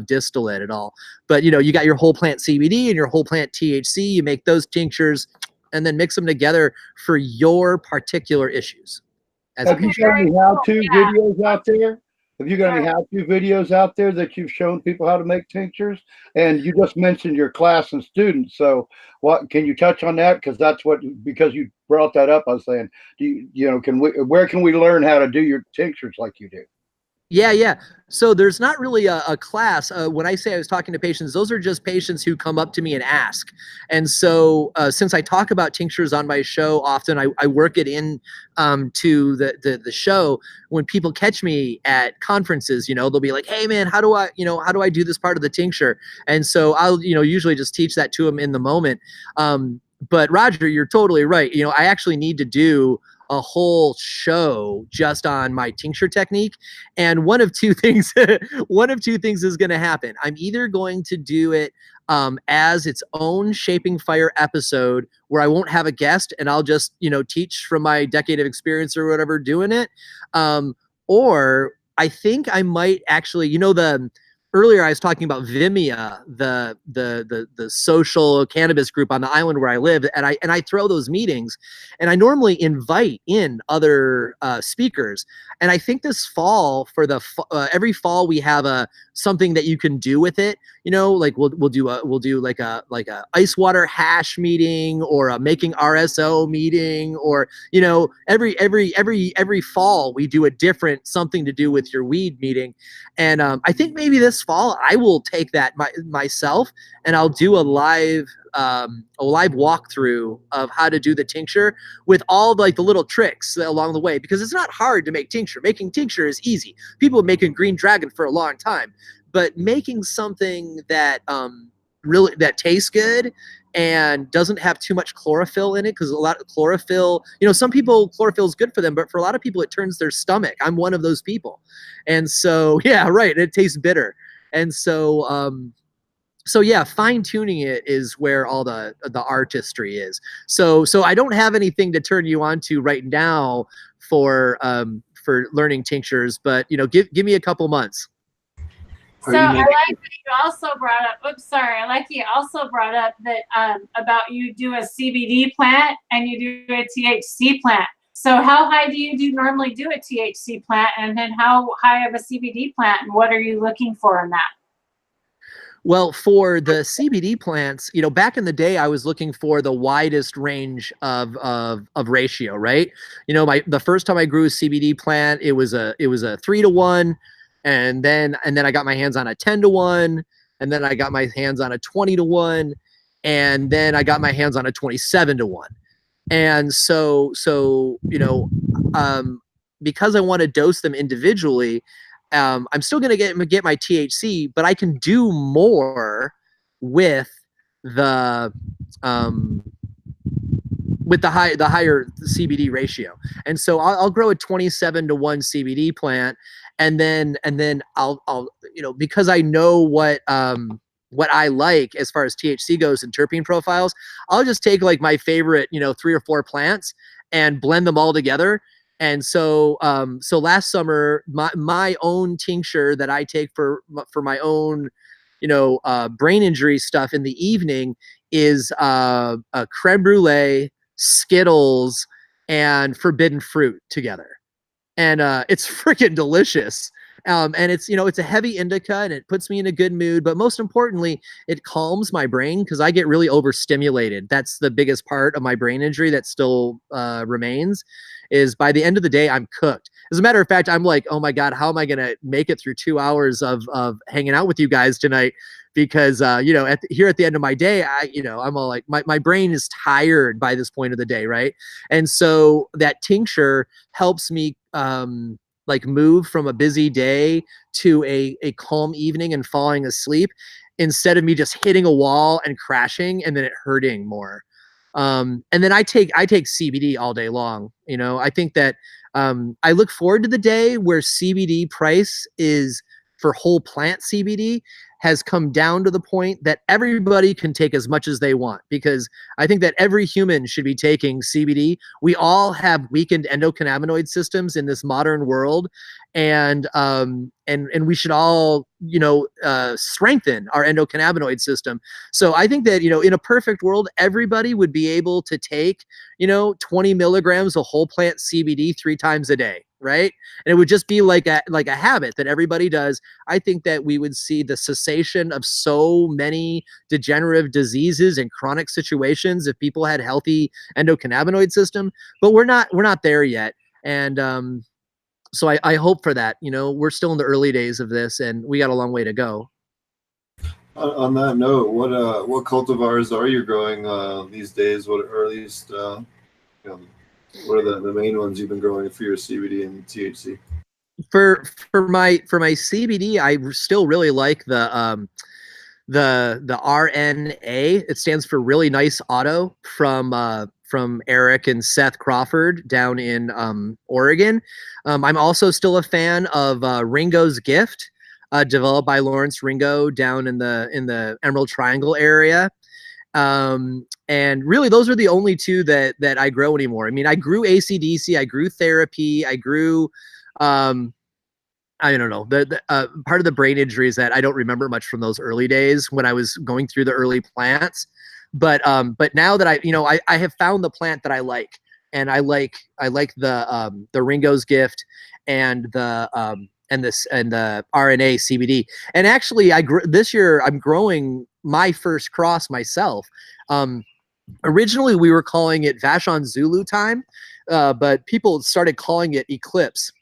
distillate at all. But, you know, you got your whole plant CBD and your whole plant THC, you make those tinctures and then mix them together for your particular issues. Have you got any how-to videos out there? Have you got any how-to videos out there that you've shown people how to make tinctures? And you just mentioned your class and students. So what can you touch on that? Because you brought that up, I was saying, where can we learn how to do your tinctures like you do? Yeah. So there's not really a class. When I say I was talking to patients, those are just patients who come up to me and ask. And so since I talk about tinctures on my show often, I work it in to the show. When people catch me at conferences, you know, they'll be like, hey man, how do I do this part of the tincture? And so I'll, you know, usually just teach that to them in the moment. But Roger, you're totally right. You know, I actually need to do a whole show just on my tincture technique, and one of two things is going to happen. I'm either going to do it as its own Shaping Fire episode, where I won't have a guest and I'll just, you know, teach from my decade of experience or whatever doing it, or I think I might actually, you know, earlier I was talking about Vimea, the social cannabis group on the island where I live, and I throw those meetings, and I normally invite in other speakers. And I think this fall, for every fall, we have something that you can do with it. You know, like we'll do like a ice water hash meeting, or a making RSO meeting, or, you know, every fall we do a different something to do with your weed meeting. And I think maybe this fall I will take that myself, and I'll do a live walkthrough of how to do the tincture with all like the little tricks along the way, because it's not hard to make tincture. Making tincture is easy. People have been making green dragon for a long time, but making something that really that tastes good and doesn't have too much chlorophyll in it, because a lot of chlorophyll, you know, some people chlorophyll is good for them, but for a lot of people it turns their stomach. I'm one of those people. And so, yeah, right, it tastes bitter. And so yeah, fine tuning it is where all the artistry is. So I don't have anything to turn you on to right now for learning tinctures, but, you know, give me a couple months. So I like that you also brought up. Oops, sorry. I like you also brought up that about you do a CBD plant and you do a THC plant. So how high do you normally do a THC plant, and then how high of a CBD plant, and what are you looking for in that? Well, for the CBD plants, you know, back in the day, I was looking for the widest range of ratio, right? You know, the first time I grew a CBD plant, it was a 3-to-1, and then I got my hands on a 10-to-1, and then I got my hands on a 20-to-1, and then I got my hands on a 27-to-1. And so you know, because I want to dose them individually, I'm still going to get my THC, but I can do more with the higher CBD ratio. And so I'll grow a 27-to-1 CBD plant, and then I'll you know, because I know what I like as far as THC goes and terpene profiles, I'll just take like my favorite, you know, 3 or 4 plants and blend them all together. And so last summer, my own tincture that I take for my own, you know, brain injury stuff in the evening is a creme brulee, Skittles, and forbidden fruit together. And it's freaking delicious. And it's, you know, it's a heavy indica, and it puts me in a good mood. But most importantly, it calms my brain because I get really overstimulated. That's the biggest part of my brain injury that still remains. Is by the end of the day, I'm cooked. As a matter of fact, I'm like, oh my God, how am I going to make it through 2 hours of hanging out with you guys tonight? Because, you know, here at the end of my day, I'm all like, my brain is tired by this point of the day, right? And so that tincture helps me like move from a busy day to a calm evening and falling asleep, instead of me just hitting a wall and crashing and then it hurting more. And then I take CBD all day long. You know, I think that I look forward to the day where CBD price is for whole plant CBD has come down to the point that everybody can take as much as they want, because I think that every human should be taking CBD. We all have weakened endocannabinoid systems in this modern world, and we should all, you know, strengthen our endocannabinoid system. So I think that, you know, in a perfect world, everybody would be able to take, you know, 20 milligrams of whole plant CBD 3 times a day, right? And it would just be like a habit that everybody does. I think that we would see the cessation of so many degenerative diseases and chronic situations if people had healthy endocannabinoid system, but we're not there yet. And so I hope for that. You know, we're still in the early days of this, and we got a long way to go. On that note, what cultivars are you growing these days? What are at least you know, what are the main ones you've been growing for your CBD and THC? For my CBD, I still really like the RNA. It stands for really nice auto from Eric and Seth Crawford down in Oregon. I'm also still a fan of Ringo's Gift, developed by Lawrence Ringo down in the Emerald Triangle area. And really, those are the only 2 that I grow anymore. I mean, I grew AC/DC, I grew therapy, I grew, I don't know, the part of the brain injury is that I don't remember much from those early days when I was going through the early plants. But now that I have found the plant that I like, and I like the Ringo's Gift and the RNA CBD. And actually, this year I'm growing my first cross myself. Originally, we were calling it Vashon Zulu time, but people started calling it Eclipse.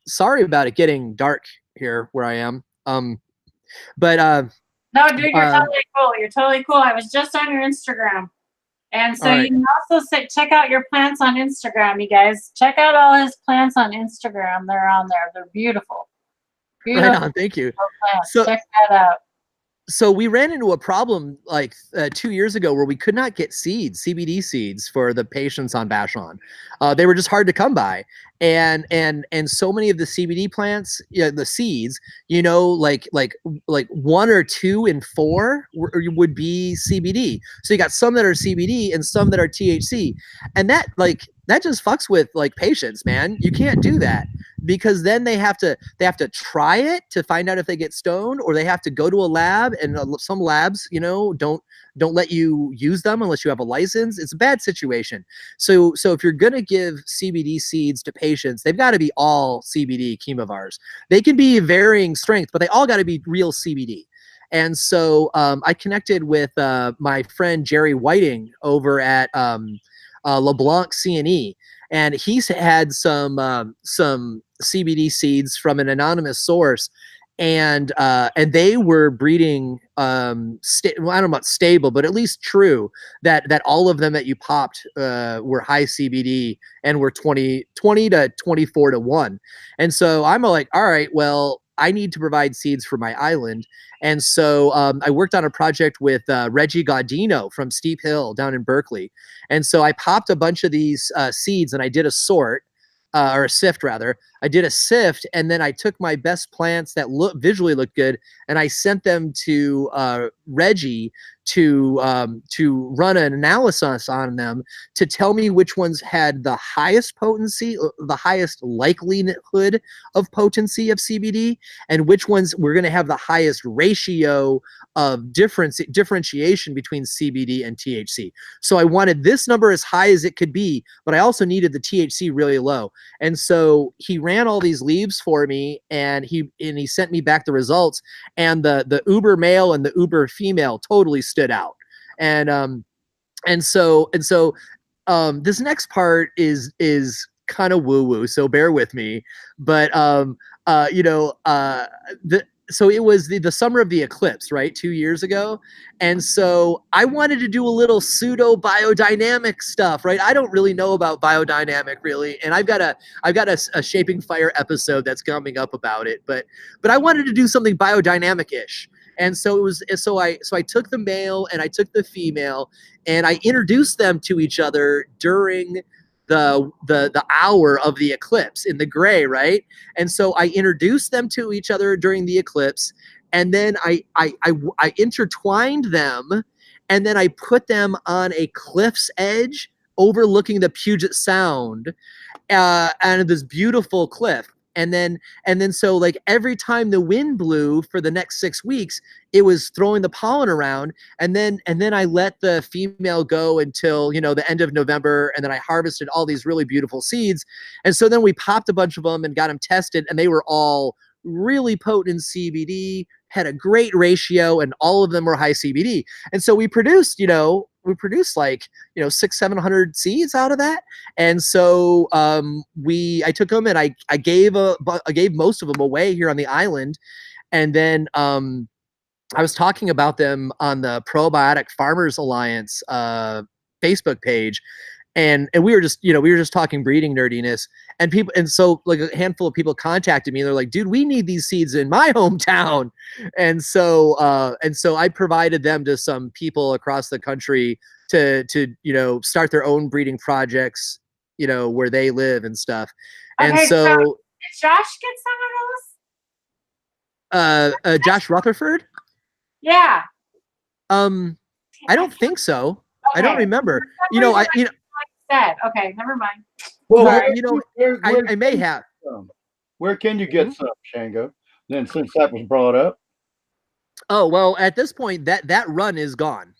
Sorry about it getting dark here where I am. But no, dude, you're totally cool. You're totally cool. I was just on your Instagram. And so you can also check out your plants on Instagram, you guys. Check out all his plants on Instagram. They're on there. They're beautiful. Beautiful. Right on. Thank you. So check that out. So we ran into a problem like 2 years ago where we could not get CBD seeds for the patients on Vashon. They were just hard to come by. And so many of the CBD plants, the seeds, you know, like 1 or 2 in 4 would be CBD. So you got some that are CBD and some that are THC. And that just fucks with like patients, man. You can't do that, because then they have to try it to find out if they get stoned, or they have to go to a lab, and some labs, you know, don't let you use them unless you have a license. It's a bad situation. So if you're going to give CBD seeds to patients, they've got to be all CBD chemovars. They can be varying strength, but they all got to be real CBD. And so I connected with my friend Jerry Whiting over at LeBlanc CNE, and he's had some CBD seeds from an anonymous source, and they were breeding well, I don't know about stable, but at least true that all of them that you popped were high CBD and were 20 to 24 to 1. And so I'm like, all right, well, I need to provide seeds for my island. And so I worked on a project with Reggie Gaudino from Steep Hill down in Berkeley. And so I popped a bunch of these seeds and I did a sort, or a sift rather. I did a sift, and then I took my best plants that visually looked good, and I sent them to Reggie to run an analysis on them to tell me which ones had the highest potency, the highest likelihood of potency of CBD, and which ones were going to have the highest ratio of differentiation between CBD and THC. So I wanted this number as high as it could be, but I also needed the THC really low. And so he ran all these leaves for me, and he sent me back the results, and the uber male and the uber female totally stood out. And so this next part is kind of woo woo, so bear with me. But so it was the summer of the eclipse, right? 2 years ago. And so I wanted to do a little pseudo biodynamic stuff, right? I don't really know about biodynamic really. And I've got a Shaping Fire episode that's coming up about it, but I wanted to do something biodynamic-ish. And so I took the male and I took the female and I introduced them to each other during the hour of the eclipse in the gray, right? And so I introduced them to each other during the eclipse, and then I intertwined them, and then I put them on a cliff's edge overlooking the Puget Sound, and this beautiful cliff. And then so like every time the wind blew for the next 6 weeks, it was throwing the pollen around. And then I let the female go until, the end of November. And then I harvested all these really beautiful seeds. And so then we popped a bunch of them and got them tested, and they were all really potent CBD, had a great ratio, and all of them were high CBD. And so we produced like 600-700 seeds out of that. And so I took them and I gave most of them away here on the island. And then I was talking about them on the Probiotic Farmers Alliance Facebook page. And we were just talking breeding nerdiness, and so like a handful of people contacted me, and they're like, dude, we need these seeds in my hometown. And so I provided them to some people across the country to start their own breeding projects, where they live and stuff. And Okay, so did Josh get some of those? Josh Rutherford? Yeah. I don't think so. Okay. I don't remember. Said. Okay, never mind. Well, I may have. Where can you get some, Shango? Then, since that was brought up. Oh well, at this point, that run is gone,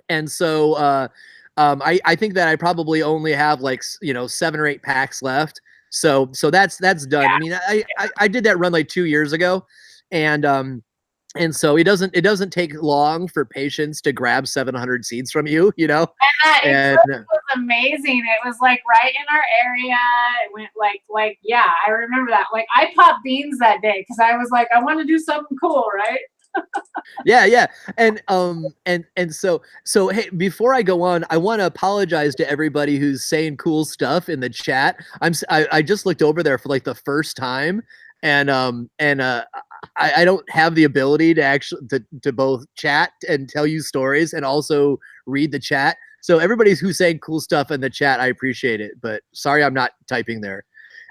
and so I think that I probably only have like 7 or 8 packs left. So that's done. Yeah. I mean, I did that run like 2 years ago, and so it doesn't take long for patients to grab 700 seeds from you, And it was amazing. It was like right in our area. It went like yeah, I remember that. Like I popped beans that day because I was like, I want to do something cool, right? Yeah. And so hey, before I go on, I want to apologize to everybody who's saying cool stuff in the chat. I just looked over there for like the first time, and I don't have the ability to actually to both chat and tell you stories and also read the chat. So everybody who's saying cool stuff in the chat, I appreciate it, but sorry I'm not typing there.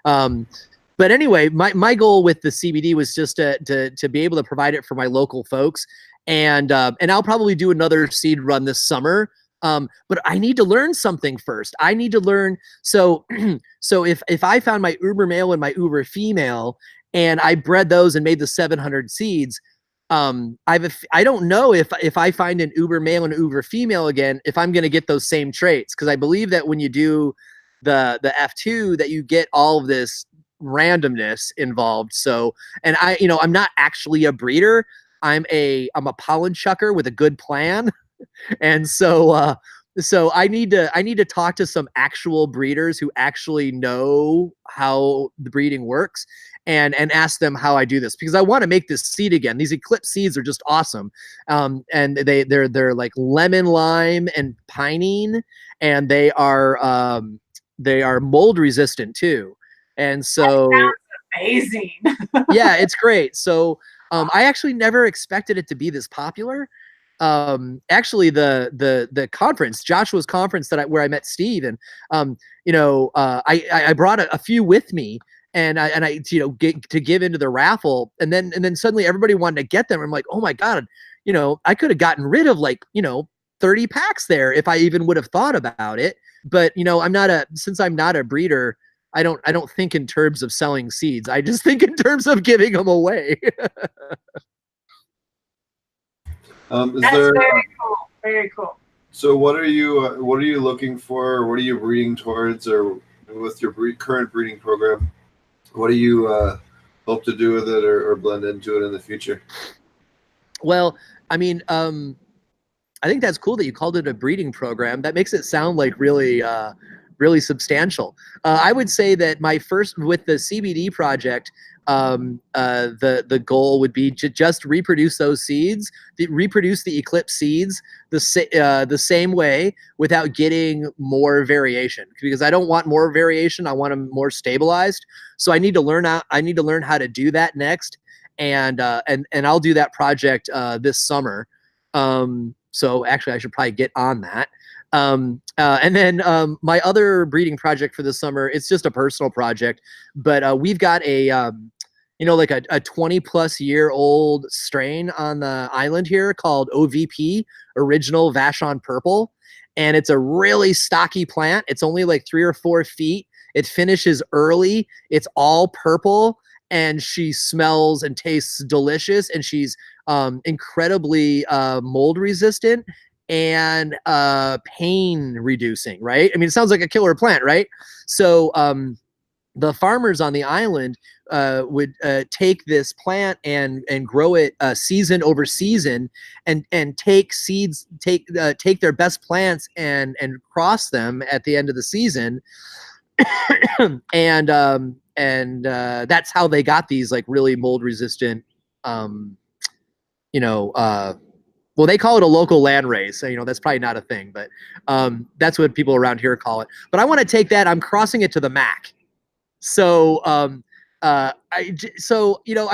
But anyway, my goal with the CBD was just to be able to provide it for my local folks, and I'll probably do another seed run this summer. But I need to learn something first. I need to learn. So if I found my uber male and my uber female, and I bred those and made the 700 seeds, I don't know if I find an uber male and uber female again, if I'm going to get those same traits, because I believe that when you do the F2, that you get all of this randomness involved. So, and I'm not actually a breeder. I'm a pollen chucker with a good plan. And so I need to talk to some actual breeders who actually know how the breeding works and ask them how I do this, because I want to make this seed again. These Eclipse seeds are just awesome. And they're like lemon, lime, and pinene, and they are mold resistant too. And so amazing. yeah, it's great. So I actually never expected it to be this popular. Actually the conference, Joshua's conference where I met Steve, and I brought a few with me, and I get to give into the raffle, and then suddenly everybody wanted to get them. I'm like, oh my God, I could have gotten rid of 30 packs there if I even would have thought about it. But since I'm not a breeder, I don't think in terms of selling seeds. I just think in terms of giving them away. That's very cool. Very cool. So what are you looking for? Or what are you breeding towards, or with your current breeding program? What do you hope to do with it, or blend into it in the future? Well, I mean, I think that's cool that you called it a breeding program. That makes it sound like really substantial. I would say that with the CBD project, the goal would be to just reproduce those seeds, reproduce the Eclipse seeds the same way without getting more variation, because I don't want more variation. I want them more stabilized. So I need to learn how to do that next. And I'll do that project this summer. So actually I should probably get on that. And then my other breeding project for the summer, it's just a personal project, but we've got a 20-plus-year-old strain on the island here called OVP, Original Vashon Purple. And it's a really stocky plant. It's only like 3 or 4 feet. It finishes early. It's all purple, and she smells and tastes delicious. And she's incredibly mold resistant and pain reducing, right? I mean, it sounds like a killer plant, right? So the farmers on the island would take this plant and grow it season over season, and take their best plants and cross them at the end of the season. and that's how they got these like really mold resistant well, they call it a local land race. So, that's probably not a thing, but that's what people around here call it. But I want to take that. I'm crossing it to the Mac. So, I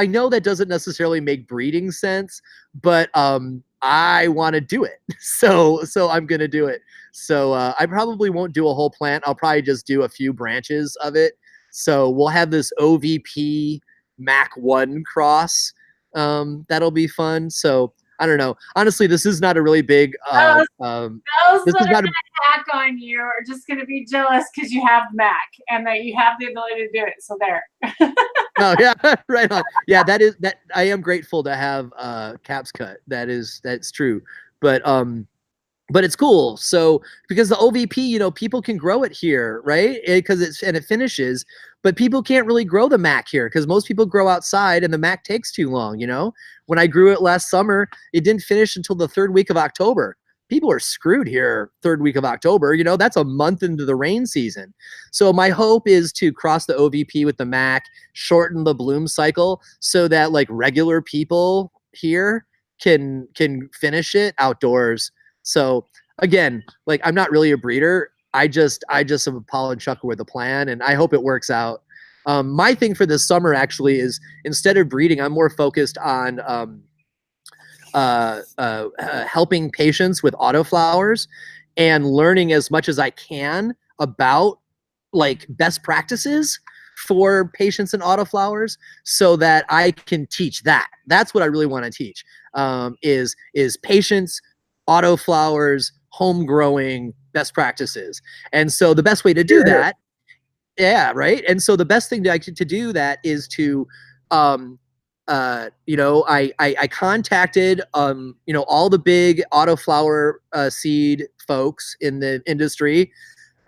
know that doesn't necessarily make breeding sense, but I want to do it. So I'm going to do it. So I probably won't do a whole plant. I'll probably just do a few branches of it. So we'll have this OVP Mac 1 cross. That'll be fun. So I don't know. Honestly, this is not a really big. Those that are going to hack on you are just going to be jealous because you have Mac and that you have the ability to do it. So there. Oh yeah, right on. Yeah, that. I am grateful to have caps cut. That's true. But it's cool. So because the OVP, people can grow it here, right? Because it finishes, but people can't really grow the Mac here because most people grow outside and the Mac takes too long. When I grew it last summer, it didn't finish until the 3rd week of October. People are screwed here 3rd week of October. That's a month into the rain season. So my hope is to cross the OVP with the Mac, shorten the bloom cycle so that like regular people here can finish it outdoors. So again, like I'm not really a breeder. I just am a pollen chucker with a plan, and I hope it works out. My thing for this summer actually is, instead of breeding, I'm more focused on helping patients with autoflowers and learning as much as I can about like best practices for patients and autoflowers so that I can teach that. That's what I really want to teach, is patients, autoflowers, home growing best practices. And so the best way to do that, yeah, right. And so the best thing to do that is to, I contacted, all the big autoflower seed folks in the industry,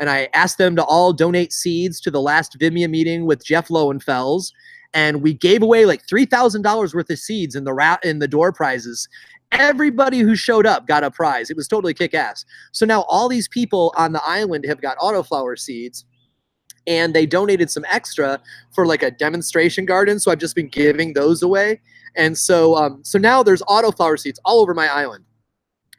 and I asked them to all donate seeds to the last Vimeo meeting with Jeff Lowenfels. and we gave away like $3,000 worth of seeds in the door prizes. Everybody who showed up got a prize. It was totally kick-ass. So now all these people on the island have got autoflower seeds, and they donated some extra for like a demonstration garden. So I've just been giving those away. And so so now there's autoflower seeds all over my island.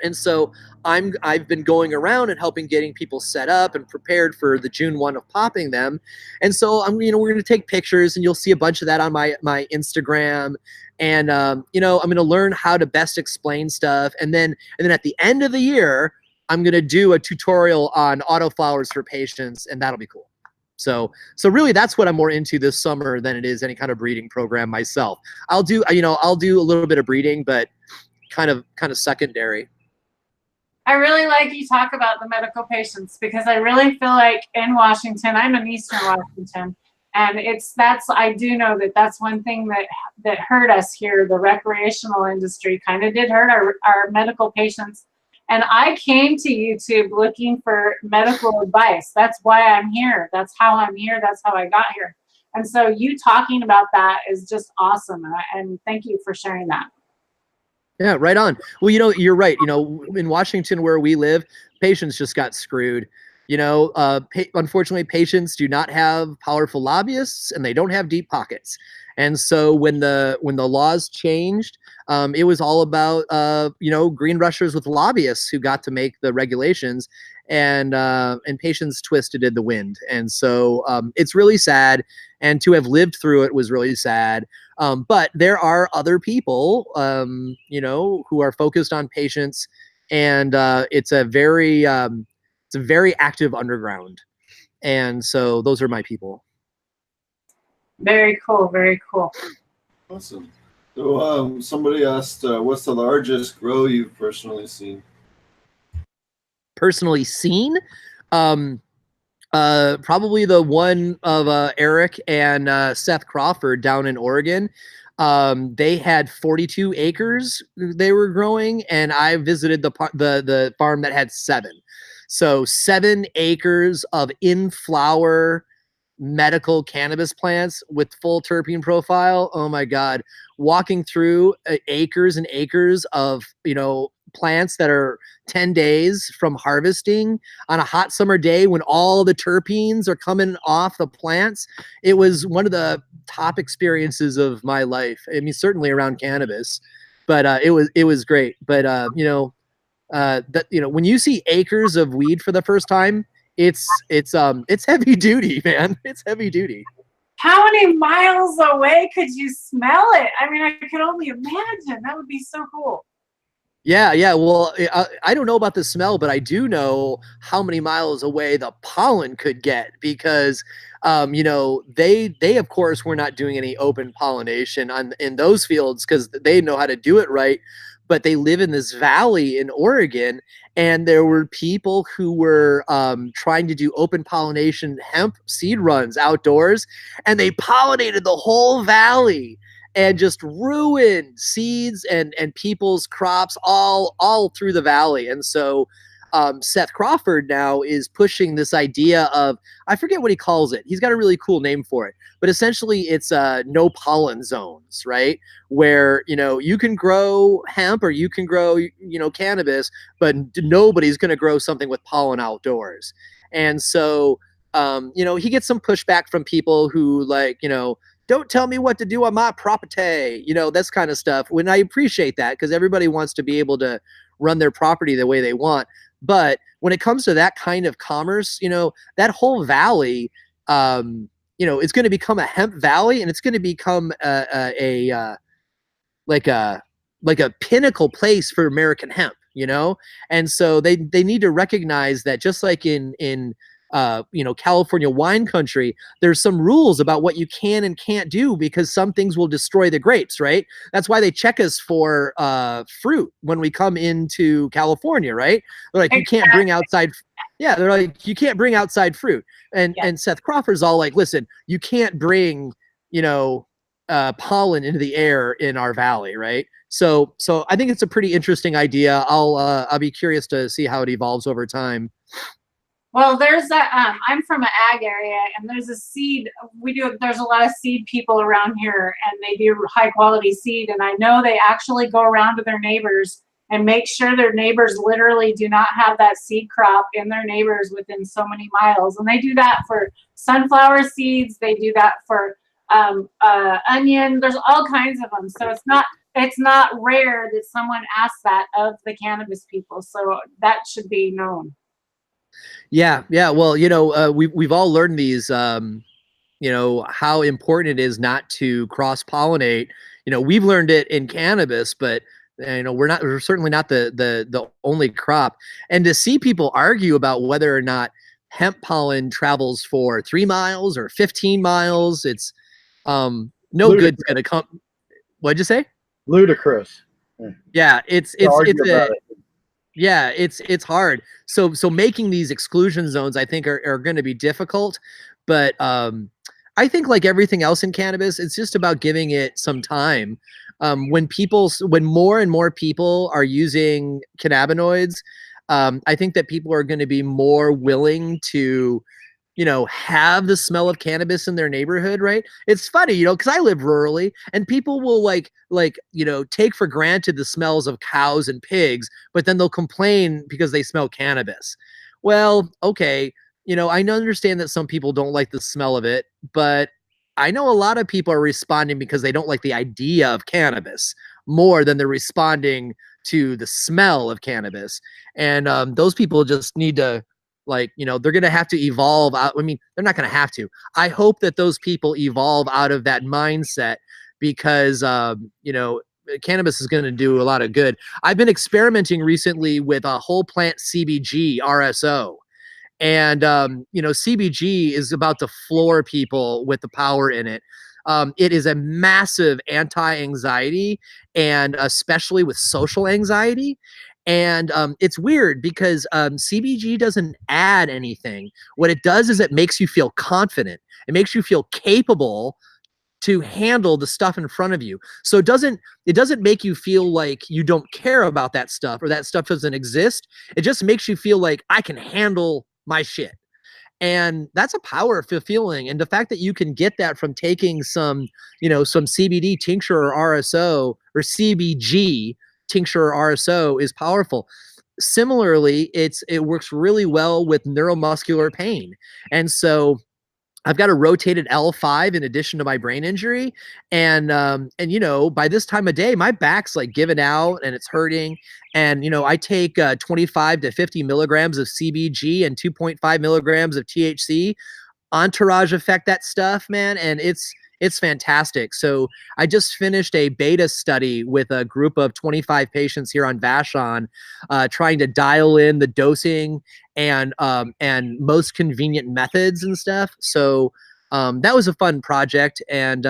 And so I've been going around and helping getting people set up and prepared for the June 1 of popping them. And so we're going to take pictures, and you'll see a bunch of that on my Instagram. And I'm going to learn how to best explain stuff. And then at the end of the year, I'm going to do a tutorial on autoflowers for patients, and that'll be cool. So really that's what I'm more into this summer than it is any kind of breeding program myself. I'll do a little bit of breeding, but kind of secondary. I really like you talk about the medical patients, because I really feel like in Washington, I'm in Eastern Washington, and I do know that that's one thing that hurt us here. The recreational industry kind of did hurt our medical patients. And I came to YouTube looking for medical advice. That's why I'm here. That's how I'm here. That's how I got here. And so you talking about that is just awesome. And thank you for sharing that. Yeah, right on. Well, you're right. In Washington where we live, patients just got screwed. Unfortunately, patients do not have powerful lobbyists, and they don't have deep pockets. And so when the laws changed, it was all about green rushers with lobbyists who got to make the regulations, and patients twisted in the wind. And so it's really sad, and to have lived through it was really sad. But there are other people, who are focused on patients, and it's a very active underground. And so those are my people. Very cool. Very cool. Awesome. So somebody asked, what's the largest grow you've personally seen? Probably the one of Eric and Seth Crawford down in Oregon. They had 42 acres they were growing, and I visited the farm that had 7. So 7 acres of in-flower medical cannabis plants with full terpene profile. Oh my God. Walking through acres and acres of, plants that are 10 days from harvesting on a hot summer day when all the terpenes are coming off the plants. It was one of the top experiences of my life. I mean, certainly around cannabis, but it was great. But when you see acres of weed for the first time, it's heavy duty, man. It's heavy duty. How many miles away could you smell it? I mean, I could only imagine. That would be so cool. Yeah. Well, I don't know about the smell, but I do know how many miles away the pollen could get, because, they of course were not doing any open pollination in those fields because they know how to do it right. But they live in this valley in Oregon, and there were people who were trying to do open pollination hemp seed runs outdoors, and they pollinated the whole valley and just ruined seeds and people's crops all through the valley. And so Seth Crawford now is pushing this idea of, I forget what he calls it. He's got a really cool name for it, but essentially it's no pollen zones, right? Where, you can grow hemp or you can grow, cannabis, but nobody's going to grow something with pollen outdoors. And so, he gets some pushback from people who don't tell me what to do on my property, this kind of stuff. When I appreciate that, because everybody wants to be able to run their property the way they want. But when it comes to that kind of commerce, that whole valley, it's going to become a hemp valley, and it's going to become a pinnacle place for American hemp, And so they need to recognize that, just like in California wine country, there's some rules about what you can and can't do, because some things will destroy the grapes, right? That's why they check us for fruit when we come into California, right? They're like, you can't bring outside. Yeah, they're like, you can't bring outside fruit. And Seth Crawford's all like, listen, you can't bring, pollen into the air in our valley, right? So I think it's a pretty interesting idea. I'll be curious to see how it evolves over time. Well, there's that. I'm from an ag area, and there's a seed. There's a lot of seed people around here, and they do high quality seed. And I know they actually go around to their neighbors and make sure their neighbors literally do not have that seed crop in their neighbors within so many miles. And they do that for sunflower seeds. They do that for onion. There's all kinds of them. So it's not rare that someone asks that of the cannabis people. So that should be known. Yeah. Well, we've all learned these, how important it is not to cross pollinate. We've learned it in cannabis, but we're certainly not the only crop. And to see people argue about whether or not hemp pollen travels for 3 miles or 15 miles, it's no good's gonna come. What'd you say? Ludicrous. Yeah, it's hard. So making these exclusion zones, I think, are going to be difficult. But I think, like everything else in cannabis, it's just about giving it some time. When more and more people are using cannabinoids, I think that people are going to be more willing to, have the smell of cannabis in their neighborhood, right? It's funny, because I live rurally, and people will take for granted the smells of cows and pigs, but then they'll complain because they smell cannabis. Well, okay, I understand that some people don't like the smell of it, but I know a lot of people are responding because they don't like the idea of cannabis more than they're responding to the smell of cannabis. And those people just need to, they're going to have to evolve out. I mean, they're not going to have to. I hope that those people evolve out of that mindset because, cannabis is going to do a lot of good. I've been experimenting recently with a whole plant CBG RSO. And, CBG is about to floor people with the power in it. It is a massive anti-anxiety, and especially with social anxiety. And it's weird because CBG doesn't add anything. What it does is it makes you feel confident. It makes you feel capable to handle the stuff in front of you. So it doesn't make you feel like you don't care about that stuff or that stuff doesn't exist. It just makes you feel like I can handle my shit. And that's a powerful feeling. And the fact that you can get that from taking some CBD tincture or RSO or CBG tincture or RSO is powerful. Similarly, it works really well with neuromuscular pain. And so I've got a rotated L5 in addition to my brain injury. And by this time of day, my back's like giving out and it's hurting. And, I take 25 to 50 milligrams of CBG and 2.5 milligrams of THC, entourage effect, that stuff, man. And it's fantastic. So I just finished a beta study with a group of 25 patients here on Vashon, trying to dial in the dosing and most convenient methods and stuff. So that was a fun project. And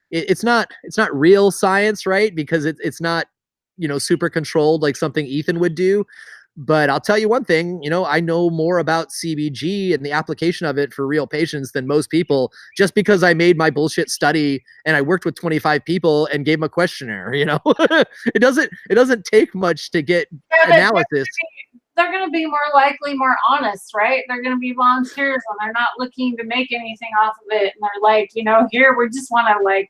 it's not real science, right? Because it's not super controlled like something Ethan would do. But I'll tell you one thing, I know more about CBG and the application of it for real patients than most people, just because I made my bullshit study and I worked with 25 people and gave them a questionnaire. It doesn't take much to get analysis. They're going to be more likely, more honest, right? They're going to be volunteers and they're not looking to make anything off of it. And they're like, here, we just want to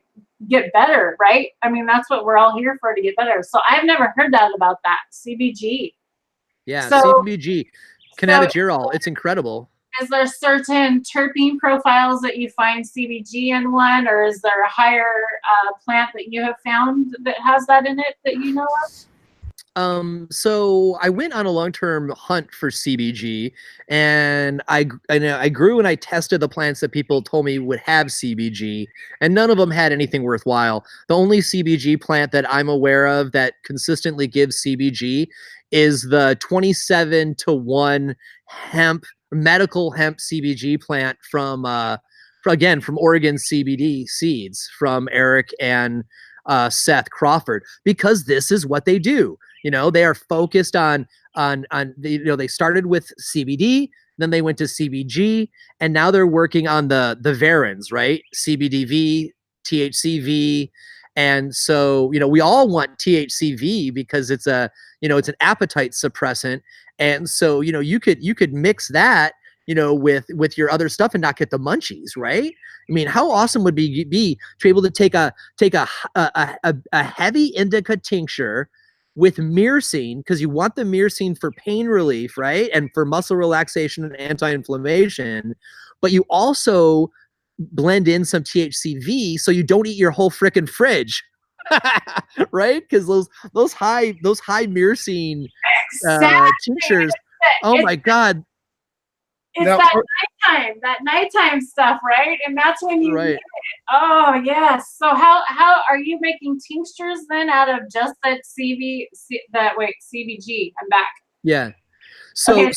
get better, right? I mean, that's what we're all here for, to get better. So I've never heard that about that CBG. Yeah, so, CBG, cannabigerol, it's incredible. Is there certain terpene profiles that you find CBG in one, or is there a higher plant that you have found that has that in it that you know of? So I went on a long-term hunt for CBG, and I grew and I tested the plants that people told me would have CBG, and none of them had anything worthwhile. The only CBG plant that I'm aware of that consistently gives CBG is the 27-to-1 medical hemp CBG plant from Oregon CBD seeds from Eric and Seth Crawford, because this is what they do. They are focused on they started with CBD, then they went to CBG, and now they're working on the varins, right? CBDV, THCV, And so, we all want THCV because it's it's an appetite suppressant. And so, you could mix that, with your other stuff and not get the munchies, right? I mean, how awesome would be to be able to take a heavy indica tincture with myrcene, because you want the myrcene for pain relief, right? And for muscle relaxation and anti-inflammation, but you also blend in some THCV so you don't eat your whole frickin' fridge. Right? Because those high myrcene tinctures, oh my God. It's Now, that nighttime stuff, right? And that's when you Right. need it. Oh yes. So how are you making tinctures then out of just that CBG? I'm back. Yeah. So Okay.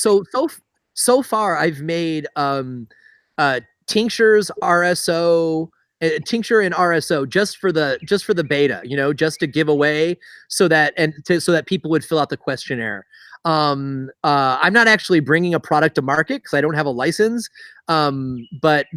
so far I've made tinctures, RSO, tincture and RSO just for the beta, just to give away so that people would fill out the questionnaire. I'm not actually bringing a product to market because I don't have a license. But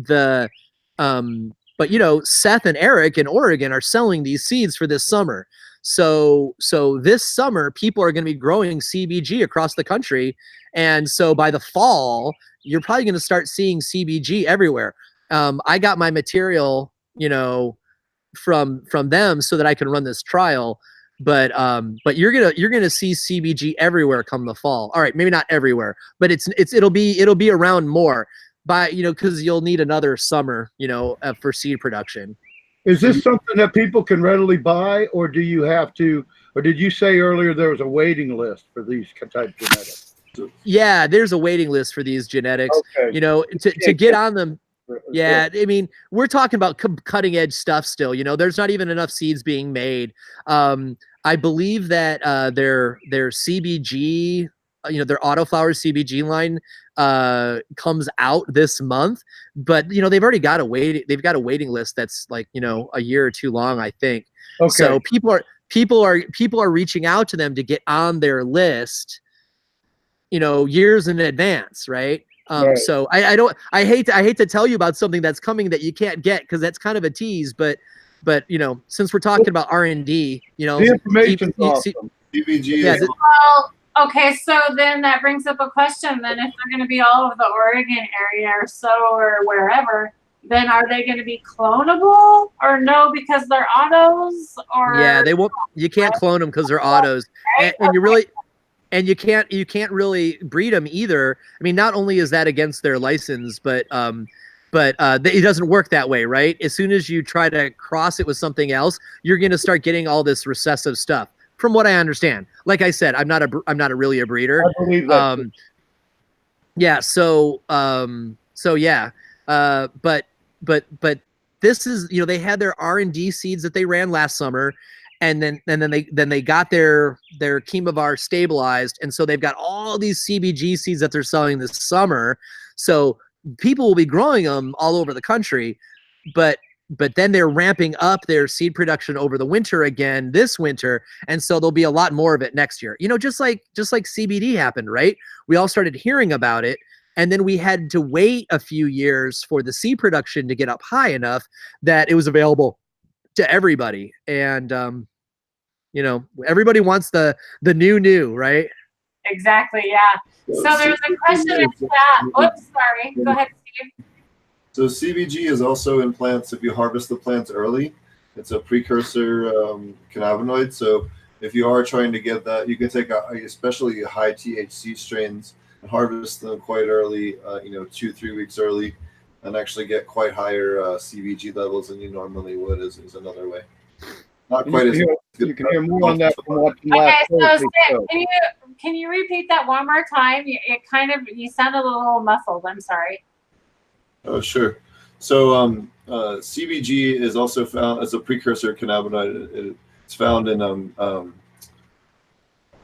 Seth and Eric in Oregon are selling these seeds for this summer. So this summer, people are going to be growing CBG across the country. And so by the fall, you're probably going to start seeing CBG everywhere. I got my material, from them so that I can run this trial. But you're gonna see CBG everywhere come the fall. All right, maybe not everywhere, but it'll be around more by because you'll need another summer for seed production. is this something that people can readily buy, or do you have to? Or did you say earlier there was a waiting list for these type genetics? Yeah, there's a waiting list for these genetics. Okay. To get on them. Yeah, I mean, we're talking about cutting edge stuff still. There's not even enough seeds being made. I believe that their CBG, their autoflower CBG line comes out this month, but they've already got a waiting list that's like a year or two long, I think. Okay. So people are reaching out to them to get on their list, years in advance, right? Right. So I hate to tell you about something that's coming that you can't get because that's kind of a tease, but since we're talking about R&D, the information's awesome. CBG Yeah, is Well, okay, so then that brings up a question. Then, if they're going to be all over the Oregon area or so or wherever, then are they going to be clonable or no because they're autos? Or yeah, they won't. You can't clone them because they're autos, Right? and you really. And you can't really breed them either. I mean, not only is that against their license, but it doesn't work that way, right? As soon as you try to cross it with something else, you're going to start getting all this recessive stuff. From what I understand, like I said, I'm not really a breeder. I believe that. Yeah. So yeah. But this is they had their R&D seeds that they ran last summer. And then they got their chemovar stabilized, and so they've got all these CBG seeds that they're selling this summer. So people will be growing them all over the country, but then they're ramping up their seed production over the winter again this winter, and so there'll be a lot more of it next year. Just like CBD happened, right? We all started hearing about it, and then we had to wait a few years for the seed production to get up high enough that it was available to everybody. And everybody wants the new, right? Exactly, yeah. So there's a question in chat. Oops, sorry. Go ahead, Steve. So CBG is also in plants. If you harvest the plants early, it's a precursor cannabinoid. So if you are trying to get that, you can take especially high THC strains and harvest them quite early, 2-3 weeks early, and actually get quite higher CBG levels than you normally would is another way. Not quite as good. You can hear more on that from watching Okay, last so Thursday. can you repeat that one more time? You sounded a little muffled. I'm sorry. Oh, sure. So CBG is also found as a precursor cannabinoid. It's found in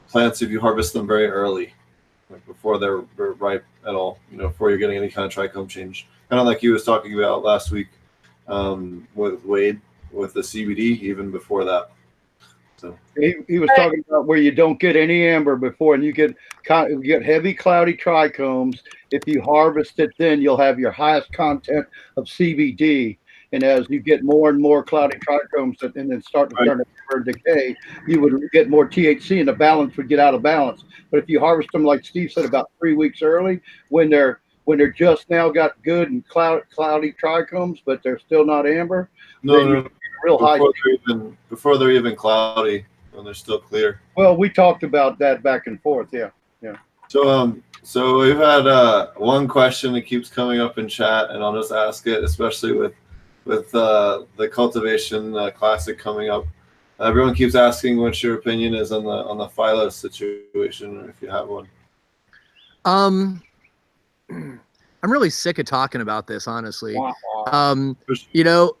plants if you harvest them very early, like before they're ripe at all, before you're getting any kind of trichome change. Kind of like he was talking about last week with Wade, with the CBD, even before that. So he was talking about where you don't get any amber before, and you get heavy cloudy trichomes. If you harvest it, then you'll have your highest content of CBD. And as you get more and more cloudy trichomes and then start to turn to decay, you would get more THC and the balance would get out of balance. But if you harvest them, like Steve said, about 3 weeks early, when they're just now got good and cloudy trichomes, but they're still not amber, No, real high. Before they're even cloudy, when they're still clear. Well, we talked about that back and forth. Yeah. So we've had one question that keeps coming up in chat, and I'll just ask it, especially with the cultivation classic coming up. Everyone keeps asking what your opinion is on the phyllo situation, or if you have one. I'm really sick of talking about this, honestly. You know,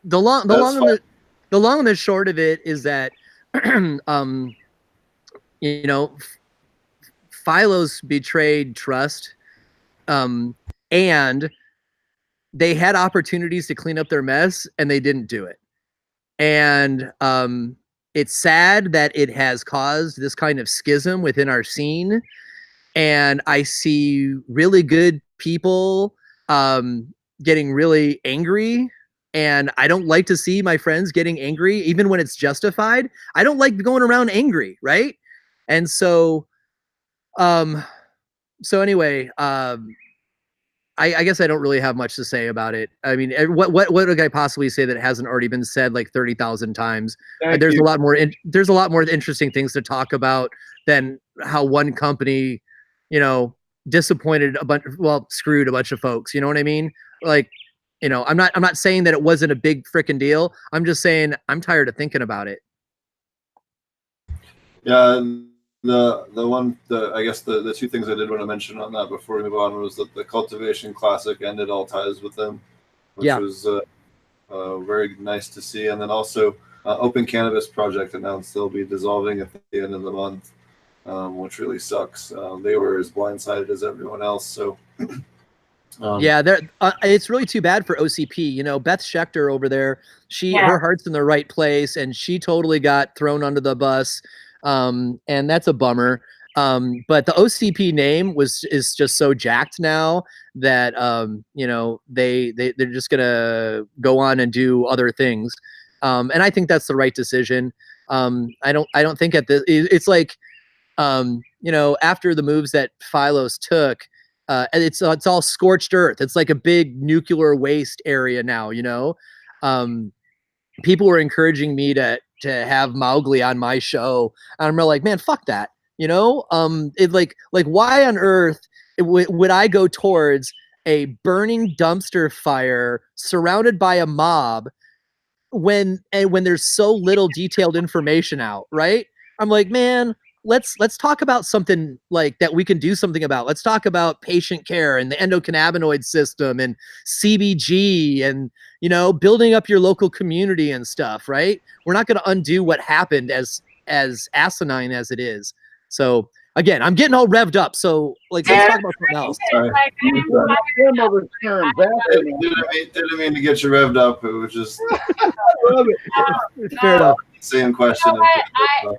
the long and the short of it is that, you know, Phylos betrayed trust, and they had opportunities to clean up their mess, and they didn't do it. And it's sad that it has caused this kind of schism within our scene. And I see really good people getting really angry. And I don't like to see my friends getting angry, even when it's justified. I don't like going around angry, right? And so, anyway, I guess I don't really have much to say about it. I mean, what could I possibly say that hasn't already been said like 30,000 times? There's a lot more. There's a lot more interesting things to talk about than how one company, you know, disappointed screwed a bunch of folks. You know what I mean? Like, you know, I'm not saying that it wasn't a big freaking deal. I'm just saying I'm tired of thinking about it. Yeah. I guess the two things I did want to mention on that before we move on was that the cultivation classic ended all ties with them, which was very nice to see. And then also Open Cannabis Project announced they'll be dissolving at the end of the month, which really sucks. They were as blindsided as everyone else. So it's really too bad for OCP. You know, Beth Schechter over there, her heart's in the right place, and she totally got thrown under the bus. And that's a bummer. But the OCP name is just so jacked now that you know, they're just gonna go on and do other things. And I think that's the right decision. I don't think it's like you know, after the moves that Phylos took, it's all scorched earth. It's like a big nuclear waste area now, you know. People were encouraging me to have Mowgli on my show. And I'm like, man, fuck that. You know, it like why on earth would I go towards a burning dumpster fire surrounded by a mob when there's so little detailed information out, right? I'm like, man, let's talk about something like that we can do something about. Let's talk about patient care and the endocannabinoid system and CBG and, you know, building up your local community and stuff, right? We're not going to undo what happened as asinine as it is. So again, I'm getting all revved up. So like, let's talk about something else. Didn't mean to get you revved up. It was just fair enough. Same question.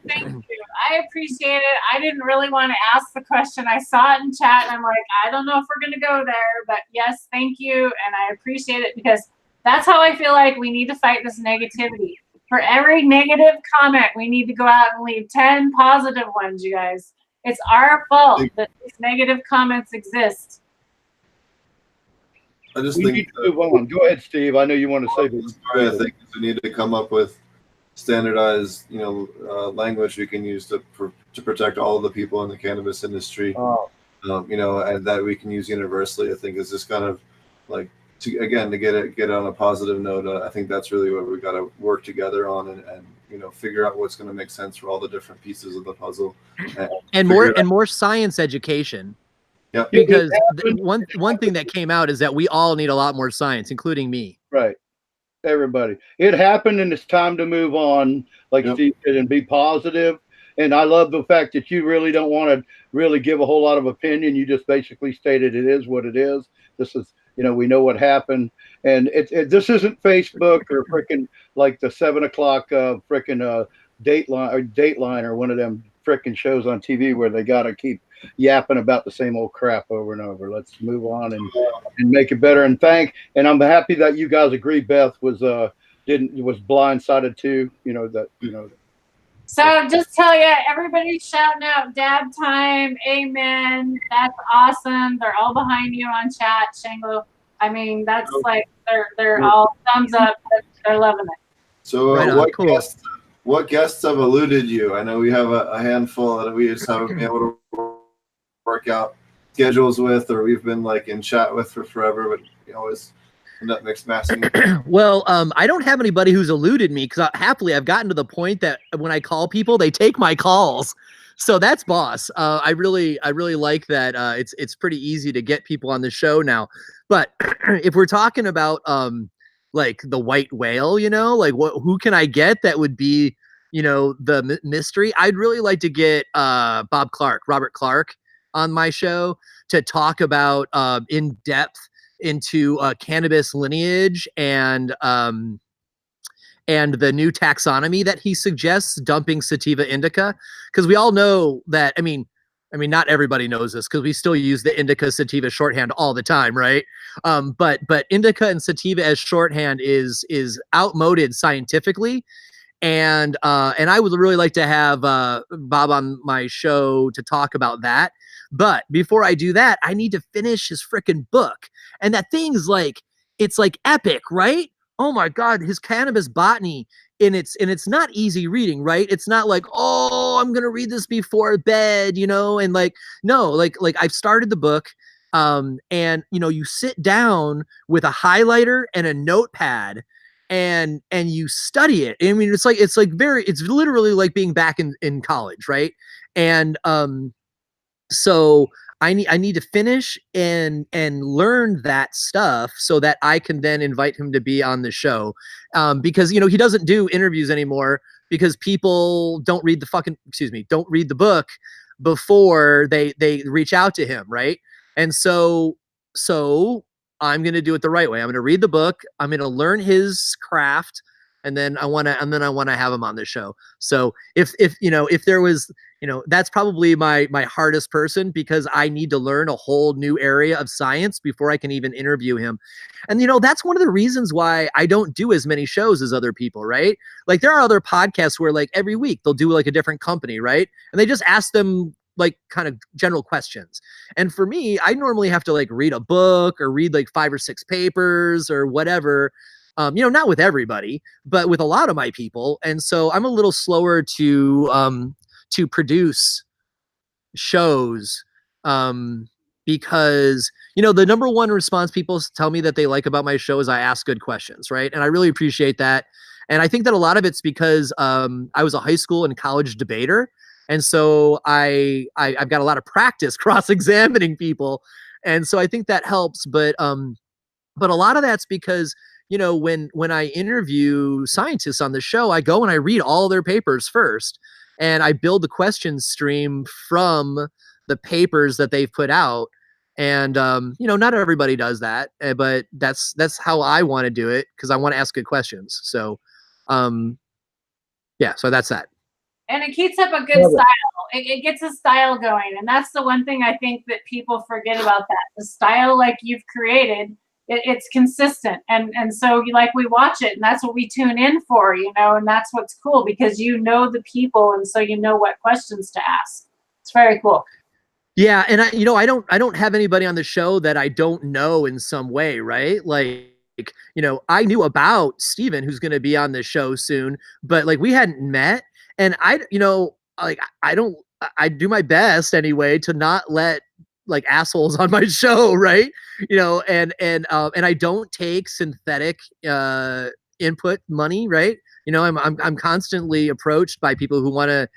Thank you. I appreciate it. I didn't really want to ask the question. I saw it in chat and I'm like, I don't know if we're going to go there, but yes, thank you. And I appreciate it because that's how I feel like we need to fight this negativity. For every negative comment, we need to go out and leave 10 positive ones, you guys. It's our fault that these negative comments exist. I just we need to move on. Go ahead, Steve. I know you want to say this. I think we need to come up with standardized, you know, language we can use to protect all of the people in the cannabis industry. You know, and that we can use universally. I think is just kind of like to get on a positive note. I think that's really what we got to work together on and you know, figure out what's going to make sense for all the different pieces of the puzzle. And more science education. Yeah. Because one thing that came out is that we all need a lot more science, including me. Right. Everybody. It happened and it's time to move on, like Steve said, and be positive. And I love the fact that you really don't want to really give a whole lot of opinion. You just basically stated it is what it is. This is, you know, we know what happened. And this isn't Facebook or freaking like the 7 o'clock freaking Dateline or one of them freaking shows on TV where they got to keep yapping about the same old crap over and over. Let's move on and make it better. And I'm happy that you guys agree. Beth was blindsided too. So just tell you, everybody's shouting out dab time, amen. That's awesome. They're all behind you on chat, Shango. I mean, that's like they're all thumbs up. They're loving it. So right what guests have eluded you? I know we have a handful that we just haven't been able to work out schedules with, or we've been like in chat with for forever, but we always end up mixed matching. Well, I don't have anybody who's eluded me because happily I've gotten to the point that when I call people, they take my calls. So that's boss. I really like that. It's pretty easy to get people on the show now. But if we're talking about like the white whale, like who can I get that would be, the mystery? I'd really like to get Robert Clark on my show to talk about in depth into cannabis lineage and the new taxonomy that he suggests, dumping sativa indica, because we all know that. I mean, not everybody knows this because we still use the indica sativa shorthand all the time, right? But indica and sativa as shorthand is outmoded scientifically, and I would really like to have Bob on my show to talk about that. But before I do that, I need to finish his freaking book, and that thing's like, it's like epic, right? Oh my God, his cannabis botany. And it's not easy reading, right? It's not like, oh, I'm gonna read this before bed, and like, no, like I've started the book, and you sit down with a highlighter and a notepad, and you study it. I mean, it's literally like being back in college, right? And so I need to finish and learn that stuff so that I can then invite him to be on the show, because he doesn't do interviews anymore because people don't read the book before they reach out to him, right? And so I'm gonna do it the right way. I'm gonna read the book. I'm gonna learn his craft, and then I want to have him on the show. So if there was, that's probably my hardest person, because I need to learn a whole new area of science before I can even interview him. And that's one of the reasons why I don't do as many shows as other people, right? Like there are other podcasts where like every week they'll do like a different company, right? And they just ask them like kind of general questions. And for me, I normally have to like read a book or read like 5 or 6 papers or whatever. Not with everybody, but with a lot of my people. And so I'm a little slower to produce shows, because the number one response people tell me that they like about my show is I ask good questions, right? And I really appreciate that. And I think that a lot of it's because I was a high school and college debater, and so I've got a lot of practice cross-examining people, and so I think that helps. But a lot of that's because when I interview scientists on the show, I go and I read all their papers first, and I build the question stream from the papers that they've put out. And not everybody does that, but that's how I want to do it, because I want to ask good questions. So so that's that. And it keeps up a good style. It gets a style going, and that's the one thing I think that people forget about that. The style like you've created, it's consistent, and so we watch it, and that's what we tune in for, and that's what's cool, because the people, and so what questions to ask. It's very cool. Yeah, and I don't have anybody on the show that I don't know in some way, right? Like, I knew about Steven, who's going to be on the show soon, but like we hadn't met, and I do my best anyway to not let like assholes on my show, right? And I don't take synthetic input money, right? I'm constantly approached by people who want to,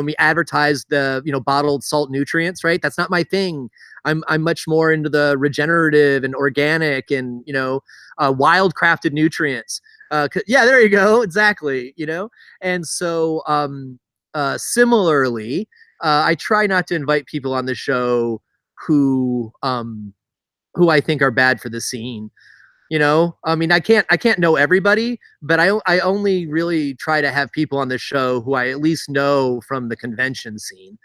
me advertise the, bottled salt nutrients, right? That's not my thing. I'm much more into the regenerative and organic and, wild crafted nutrients. Yeah, there you go. Exactly. And so, similarly, I try not to invite people on the show who I think are bad for the scene. I mean, I can't know everybody, but I only really try to have people on the show who I at least know from the convention scene.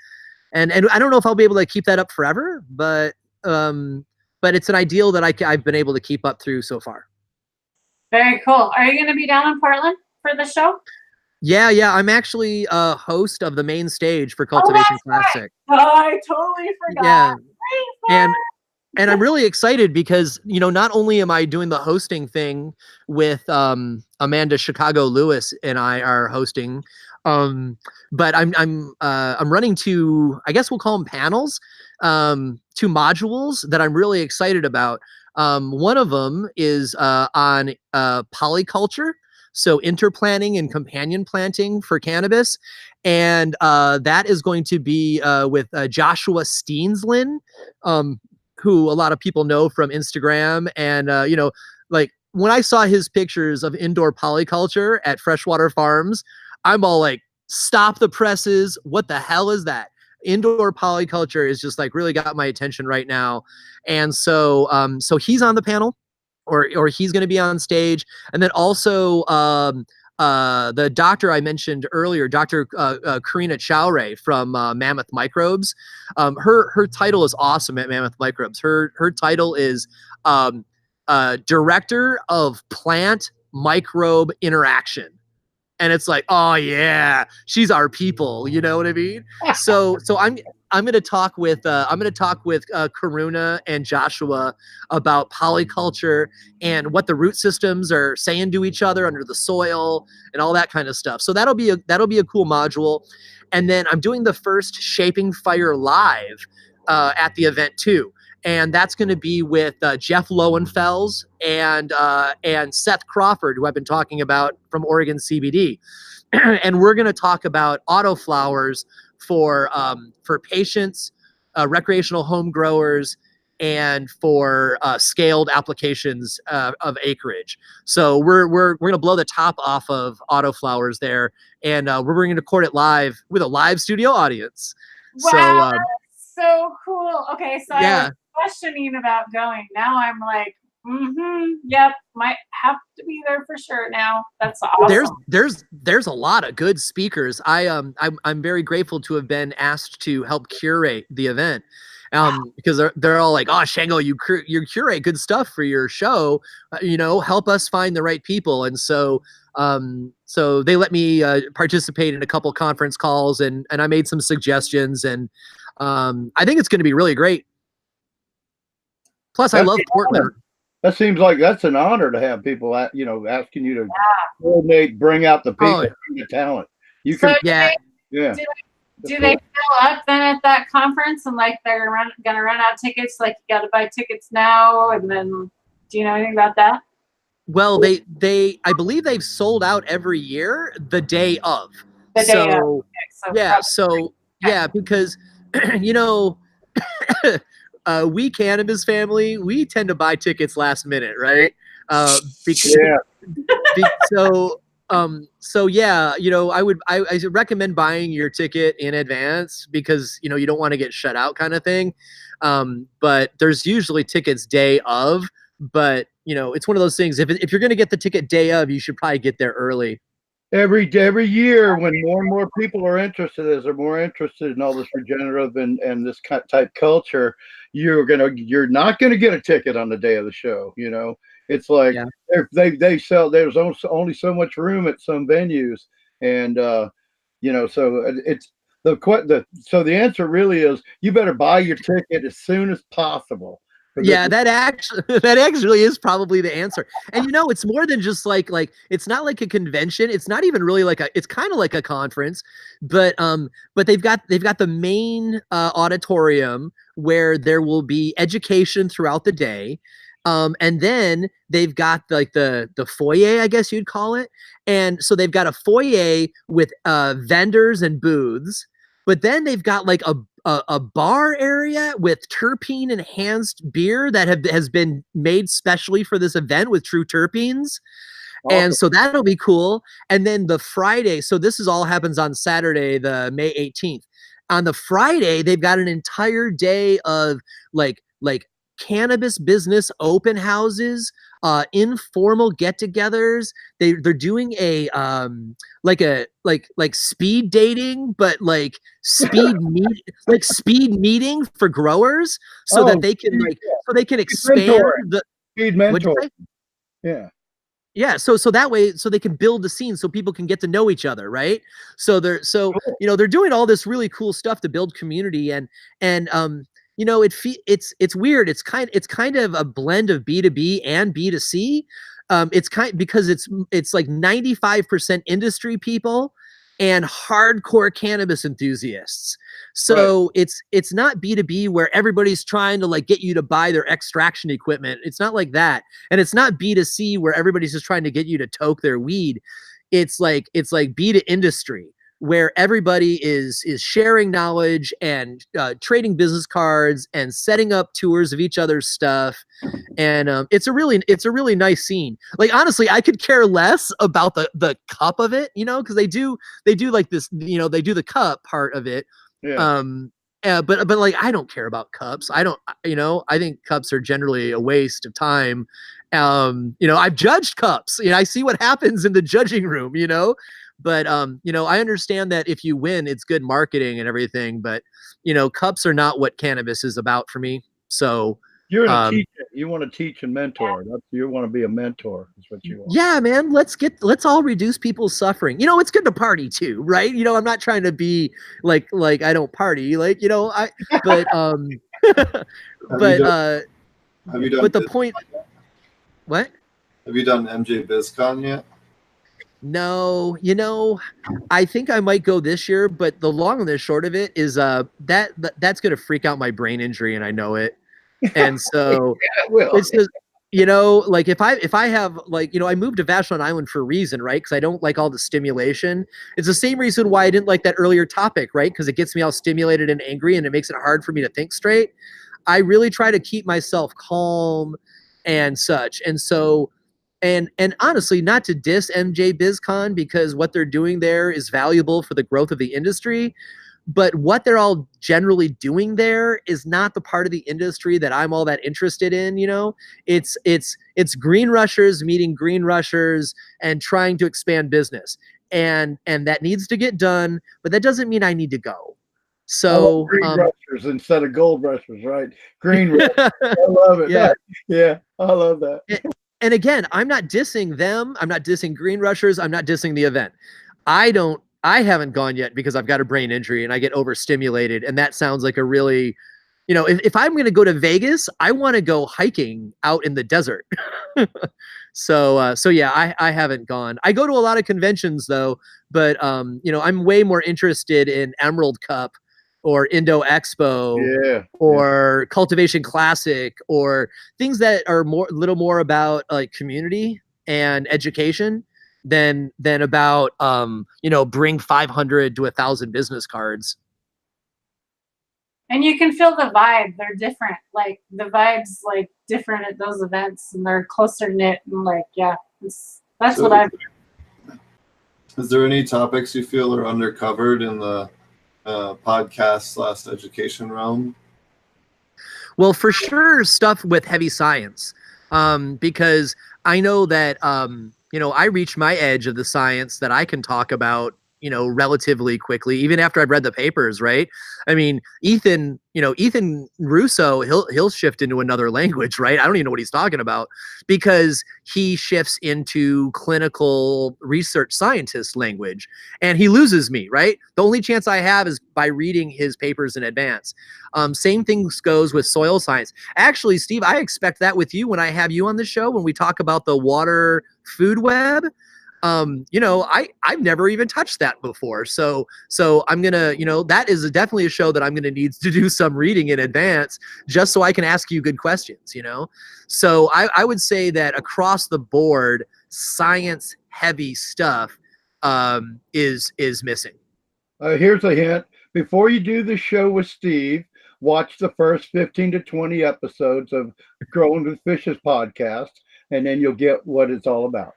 And I don't know if I'll be able to keep that up forever, but it's an ideal that I've been able to keep up through so far. Very cool. Are you going to be down in Portland for the show? Yeah. I'm actually a host of the main stage for Cultivation Classic. Right. Oh, I totally forgot. Yeah. And I'm really excited because, not only am I doing the hosting thing with Amanda Chicago Lewis and I are hosting, but I'm running two, I guess we'll call them panels, two modules that I'm really excited about. One of them is on polyculture, so interplanting and companion planting for cannabis, and that is going to be with Joshua Steensland, who a lot of people know from Instagram. And, like when I saw his pictures of indoor polyculture at freshwater farms, I'm all like, stop the presses. What the hell is that? Indoor polyculture is just like really got my attention right now. And so, he's on the panel or he's going to be on stage. And then also, the doctor I mentioned earlier, Dr. Karina Chowre from Mammoth Microbes. Her title is awesome at Mammoth Microbes. Her title is Director of Plant Microbe Interaction. And it's like, oh yeah, she's our people. You know what I mean? So I'm going to talk with Karuna and Joshua about polyculture and what the root systems are saying to each other under the soil and all that kind of stuff. So that'll be a cool module. And then I'm doing the first Shaping Fire live at the event too. And that's going to be with Jeff Lowenfels and Seth Crawford, who I've been talking about from Oregon CBD. And we're going to talk about autoflowers for patients, recreational home growers, and for scaled applications of acreage. So we're going to blow the top off of autoflowers there, and we're going to record it live with a live studio audience. Wow, that's so cool. Okay, so yeah. I was questioning about going. Now I'm like, yep, might have to be there for sure now. That's awesome. There's a lot of good speakers. I'm very grateful to have been asked to help curate the event. Because they're all like, oh, Shango, you curate good stuff for your show, help us find the right people. And so they let me participate in a couple conference calls, and I made some suggestions, and I think it's going to be really great. Plus, I love Portland. That seems like that's an honor to have people, asking you to coordinate, bring out the people, the talent. You can, Do they fill up then at that conference, and like they're gonna run out tickets? Like you got to buy tickets now, and then do you know anything about that? Well, I believe they've sold out every year the day of. The day of. Okay, because we Cannabis family, we tend to buy tickets last minute, right? I recommend buying your ticket in advance because you don't want to get shut out kind of thing. But there's usually tickets day of, but it's one of those things. If you're going to get the ticket day of, you should probably get there early. Every year, when more and more people are interested, as they're more interested in all this regenerative and this type culture, you're not gonna get a ticket on the day of the show. It's like they sell. There's only so much room at some venues, and so it's so the answer really is you better buy your ticket as soon as possible. Yeah, that actually is probably the answer. And it's more than just like it's not like a convention. It's not even really it's kind of like a conference, but they've got the main auditorium where there will be education throughout the day. And then they've got the foyer, I guess you'd call it. And so they've got a foyer with vendors and booths, but then they've got like a bar area with terpene enhanced beer that has been made specially for this event with true terpenes. Awesome. And so that'll be cool. And then the Friday, so this all happens on Saturday, the May 18th. On the Friday, they've got an entire day of like cannabis business open houses, informal get-togethers. They're doing a like speed dating, but like speed meeting for growers, so that they can expand the Speed what'd you mentor. say? Yeah. Yeah, so that way, so they can build the scene, so people can get to know each other, right? So they're doing all this really cool stuff to build community, and it's weird. It's kind of a blend of B2B and B2C. It's because it's like 95% industry people and hardcore cannabis enthusiasts. So it's not B2B where everybody's trying to like get you to buy their extraction equipment. It's not like that. And it's not B2C where everybody's just trying to get you to toke their weed. It's like B to industry, where everybody is sharing knowledge and trading business cards and setting up tours of each other's stuff. And it's a really nice scene. Like, honestly, I could care less about the cup of it, because they do like this, they do the cup part of it. Yeah. But like, I don't care about cups. I don't, I think cups are generally a waste of time. I've judged cups. I see what happens in the judging room, but I understand that if you win, it's good marketing and everything, but cups are not what cannabis is about for me. So you're a teacher. You want to teach and mentor. You want to be a mentor. Is what you want. Yeah, man. Let's all reduce people's suffering. It's good to party too, right? I'm not trying to be like I don't party, but Have you done but the point. What? Have you done MJ BizCon yet? No, I think I might go this year, but the long and the short of it is that's gonna freak out my brain injury, and I know it. And so it's just, like if I have I moved to Vashon Island for a reason, right? Because I don't like all the stimulation. It's the same reason why I didn't like that earlier topic, right? Because it gets me all stimulated and angry, and it makes it hard for me to think straight. I really try to keep myself calm and such. And so, and honestly, not to diss MJ BizCon, because what they're doing there is valuable for the growth of the industry. But what they're all generally doing there is not the part of the industry that I'm all that interested in. It's green rushers meeting green rushers and trying to expand business, and that needs to get done. But that doesn't mean I need to go. So green rushers instead of gold rushers, right? Green rushers. I love it. Yeah, yeah, I love that. And again, I'm not dissing them. I'm not dissing green rushers. I'm not dissing the event. I haven't gone yet because I've got a brain injury and I get overstimulated. And that sounds like a really, if I'm going to go to Vegas, I want to go hiking out in the desert. So yeah, I haven't gone. I go to a lot of conventions though, but I'm way more interested in Emerald Cup or Indo Expo, or Cultivation Classic, or things that are little more about like community and education than about bring 500 to 1,000 business cards. And you can feel the vibe. They're different. Like the vibes like different at those events, and they're closer knit, and that's what I've. Is there any topics you feel are undercovered in the podcast / education realm? Well, for sure, stuff with heavy science, because I know that I reach my edge of the science that I can talk about, relatively quickly, even after I've read the papers, right? I mean, Ethan Russo, he'll shift into another language, right? I don't even know what he's talking about, because he shifts into clinical research scientist language, and he loses me, right? The only chance I have is by reading his papers in advance. Same things goes with soil science. Actually, Steve, I expect that with you when I have you on the show, when we talk about the water food web. I've never even touched that before. So I'm going to, that is definitely a show that I'm going to need to do some reading in advance, just so I can ask you good questions, So I would say that across the board, science heavy stuff is missing. Here's a hint. Before you do the show with Steve, watch the first 15 to 20 episodes of Growing with Fishes podcast, and then you'll get what it's all about.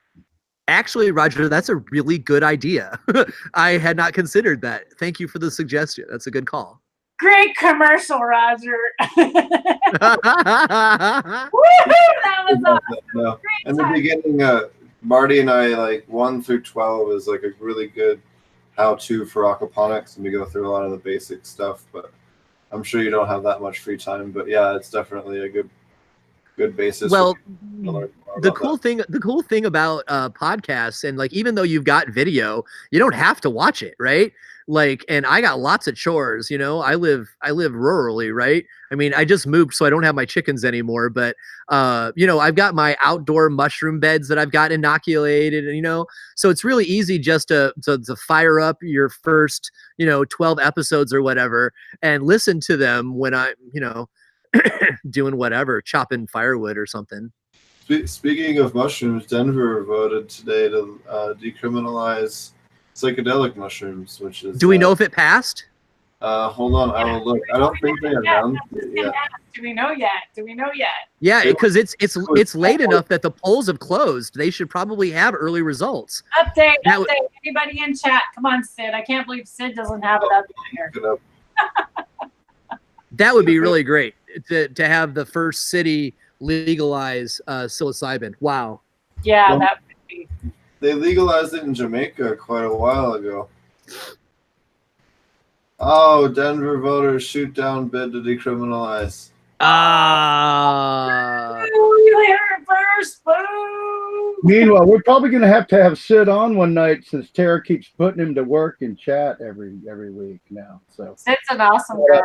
Actually, Roger, that's a really good idea. I had not considered that. Thank you for the suggestion. That's a good call. Great commercial, Roger. Woo-hoo, that was awesome. No. In the beginning, Marty and I, like 1 through 12 is like a really good how-to for aquaponics, and we go through a lot of the basic stuff, but I'm sure you don't have that much free time. But yeah, it's definitely a good basis. Well, the cool thing about podcasts, and like even though you've got video, you don't have to watch it, right? Like, and I got lots of chores, you know. I live rurally, right? I mean, I just moved, so I don't have my chickens anymore, but you know, I've got my outdoor mushroom beds that I've got inoculated, and you know, so it's really easy just to fire up your first, you know, 12 episodes or whatever and listen to them when I, you know, doing whatever, chopping firewood or something. Speaking of mushrooms, Denver voted today to decriminalize psychedelic mushrooms, which is. Do we know if it passed? Hold on, I will look. I don't think they announced it yet. Do we know yet? Yeah, because it's late enough that the polls have closed. They should probably have early results. Update. Anybody in chat? Come on, Sid. I can't believe Sid doesn't have it up here. That would be really great to have the first city legalize psilocybin. Wow. Yeah, that would be. They legalized it in Jamaica quite a while ago. Oh, Denver voters shoot down bid to decriminalize. You hear it first. Boom. Meanwhile, we're probably going to have Sid on one night since Tara keeps putting him to work in chat every week now. So Sid's an awesome guy.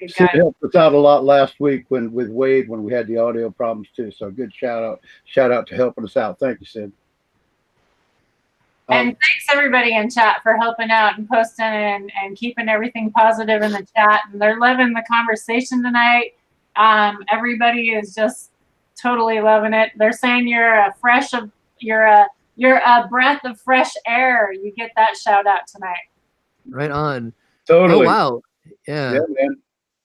Sid helped us out a lot last week with Wade when we had the audio problems too. So good shout out to helping us out. Thank you, Sid. And thanks everybody in chat for helping out and posting and keeping everything positive in the chat. And they're loving the conversation tonight. Everybody is just totally loving it. They're saying you're a breath of fresh air. You get that shout out tonight. Right on. Totally. Oh wow. Yeah. Yeah, man.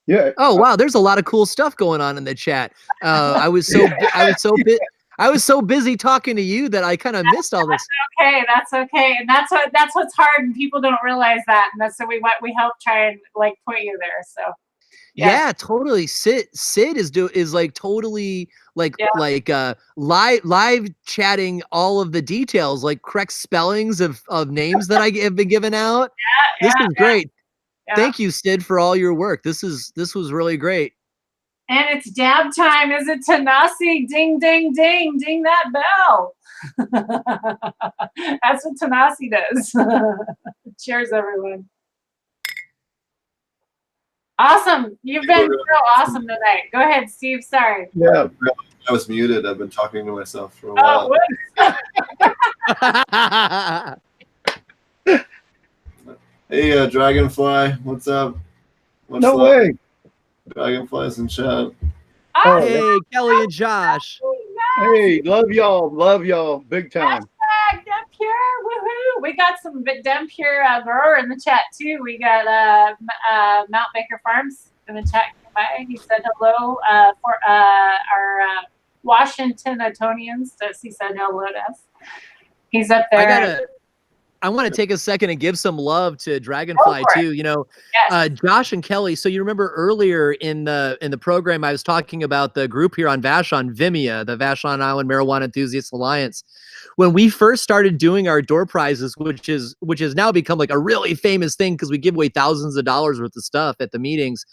Yeah. Oh wow, there's a lot of cool stuff going on in the chat. I was so busy talking to you that I kind of missed all this. That's okay. And that's what's hard, and people don't realize that. And that's so we help try and like point you there. So yeah, totally. Sid is like totally like live chatting all of the details, like correct spellings of names that I have been given out. This is great. Yeah. Thank you, Sid, for all your work. This was really great. And it's dab time. Is it Tanasi? Ding, ding, ding, ding that bell. That's what Tanasi does. Cheers, everyone. Awesome. You've been so awesome tonight. Go ahead, Steve. Sorry. Yeah, I was muted. I've been talking to myself for a while. Hey, Dragonfly, what's up? No way. Dragonfly's in chat. Oh, hey, Kelly and Josh. Hey, love y'all, big time. Dem Pure, woohoo! We got some Dem Pure grower in the chat too. We got Mount Baker Farms in the chat. He said hello for our Washingtonians. He said hello to us. He's up there. I want to take a second and give some love to Dragonfly too. You know, yes. Josh and Kelly. So you remember earlier in the program, I was talking about the group here on Vashon, Vimea, the Vashon Island Marijuana Enthusiasts Alliance. When we first started doing our door prizes, which has now become like a really famous thing because we give away thousands of dollars worth of stuff at the meetings.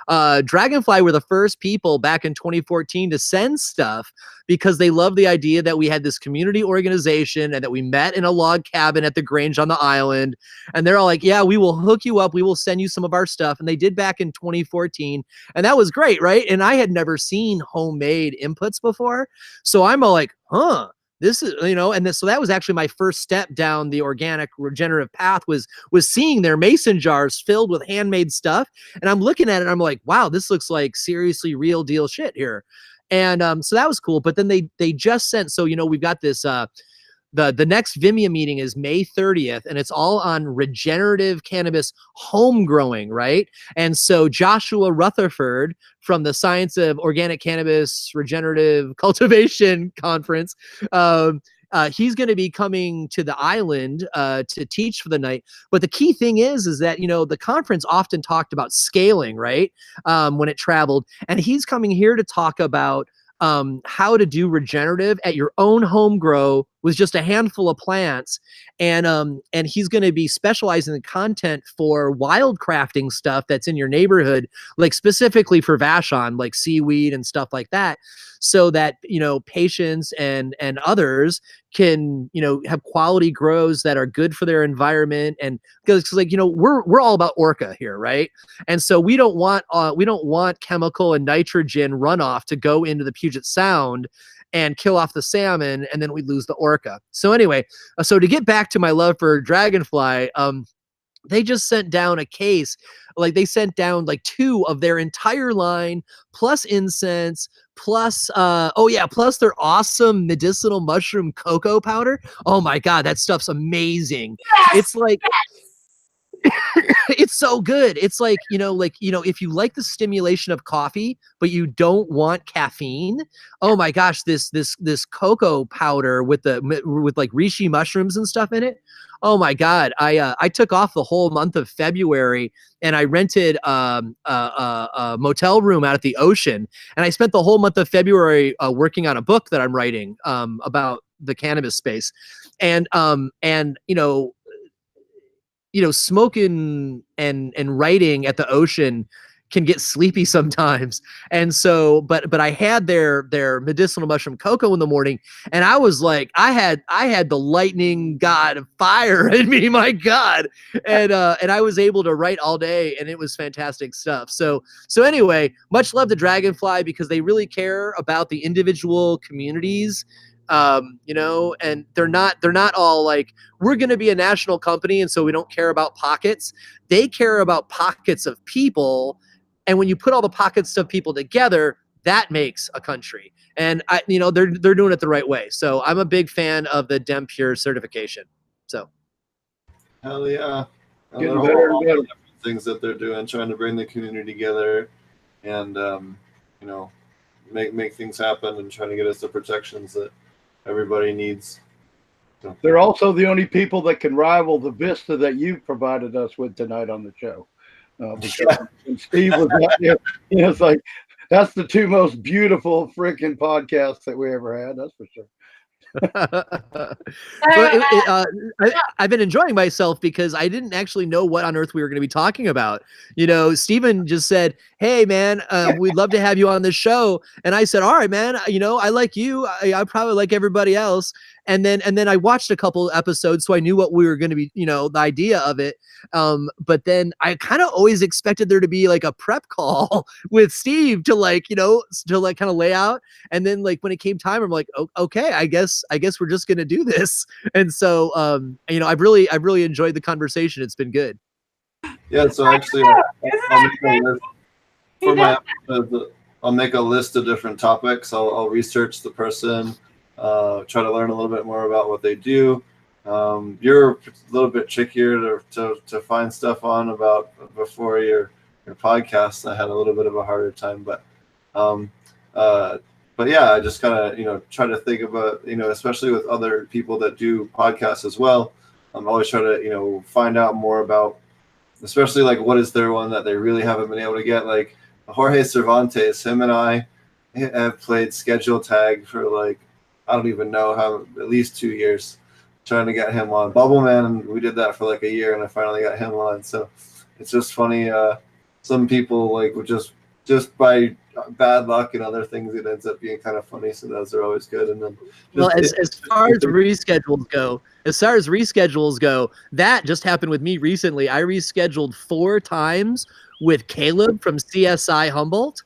Dragonfly were the first people back in 2014 to send stuff because they loved the idea that we had this community organization and that we met in a log cabin at the Grange on the island. And they're all like, yeah, we will hook you up. We will send you some of our stuff. And they did back in 2014. And that was great, right? And I had never seen homemade inputs before. So I'm all like, huh. This is, you know, and so that was actually my first step down the organic regenerative path was seeing their mason jars filled with handmade stuff. And I'm looking at it and I'm like, wow, this looks like seriously real deal shit here. And so that was cool. But then they just sent, so, you know, we've got this, the next Vimea meeting is May 30th, and it's all on regenerative cannabis home growing, right? And so Joshua Rutherford from the Science of Organic Cannabis Regenerative Cultivation Conference he's going to be coming to the island to teach for the night. But the key thing is that, you know, the conference often talked about scaling, right? When it traveled. And he's coming here to talk about how to do regenerative at your own home grow with just a handful of plants. And he's going to be specializing in content for wild crafting stuff that's in your neighborhood, like specifically for Vashon, like seaweed and stuff like that, so that, you know, patients and others can, you know, have quality grows that are good for their environment. And because, like, you know, we're all about orca here, right? And so we don't want chemical and nitrogen runoff to go into the Puget Sound and kill off the salmon, and then we lose the orca. So anyway, so to get back to my love for dragonfly, they just sent down a case, like they sent down like 2 of their entire line, plus incense, plus plus their awesome medicinal mushroom cocoa powder. Oh my God, that stuff's amazing. Yes, It's like, yes. it's so good. It's like, if you like the stimulation of coffee, but you don't want caffeine, oh my gosh, this cocoa powder with like reishi mushrooms and stuff in it. Oh my God. I took off the whole month of February and I rented a motel room out at the ocean. And I spent the whole month of February working on a book that I'm writing about the cannabis space. And smoking and writing at the ocean can get sleepy sometimes. And so, but I had their medicinal mushroom cocoa in the morning, and I was like, I had the lightning god of fire in me, my God. And I was able to write all day, and it was fantastic stuff. So anyway, much love to Dragonfly, because they really care about the individual communities. And they're not all like, we're going to be a national company, and so we don't care about pockets. They care about pockets of people. And when you put all the pockets of people together, that makes a country. And they're doing it the right way. So I'm a big fan of the Dem Pure certification. So. Hell yeah. Getting better and better. Things that they're doing, trying to bring the community together and, make things happen and trying to get us the protections that everybody needs. So. They're also the only people that can rival the vista that you provided us with tonight on the show. And Steve was out there, it's like, that's the 2 most beautiful freaking podcasts that we ever had. That's for sure. I've been enjoying myself because I didn't actually know what on earth we were going to be talking about. Steven just said, "Hey man, we'd love to have you on the show." And I said, "All right, man, I like you. I probably like everybody else." And then I watched a couple episodes, so I knew what we were going to be, the idea of it. But then I kind of always expected there to be like a prep call with Steve to kind of lay out. And then like when it came time, I'm like, okay, I guess we're just going to do this. And so, I've really enjoyed the conversation. It's been good. Yeah. So actually, I'll make a list of different topics. I'll research the person, try to learn a little bit more about what they do. You're a little bit trickier to find stuff on about before your podcast. I had a little bit of a harder time, but yeah, I just kind of try to think about especially with other people that do podcasts as well. I'm always trying to find out more about, especially like what is their one that they really haven't been able to get. Like Jorge Cervantes, him and I have played schedule tag for like, I don't even know how, at least 2 years, trying to get him on. Bubbleman, and we did that for like a year, and I finally got him on. So it's just funny. Some people like would just by bad luck and other things, it ends up being kind of funny. So those are always good. And then as far as reschedules go, that just happened with me recently. I rescheduled 4 times with Caleb from CSI Humboldt.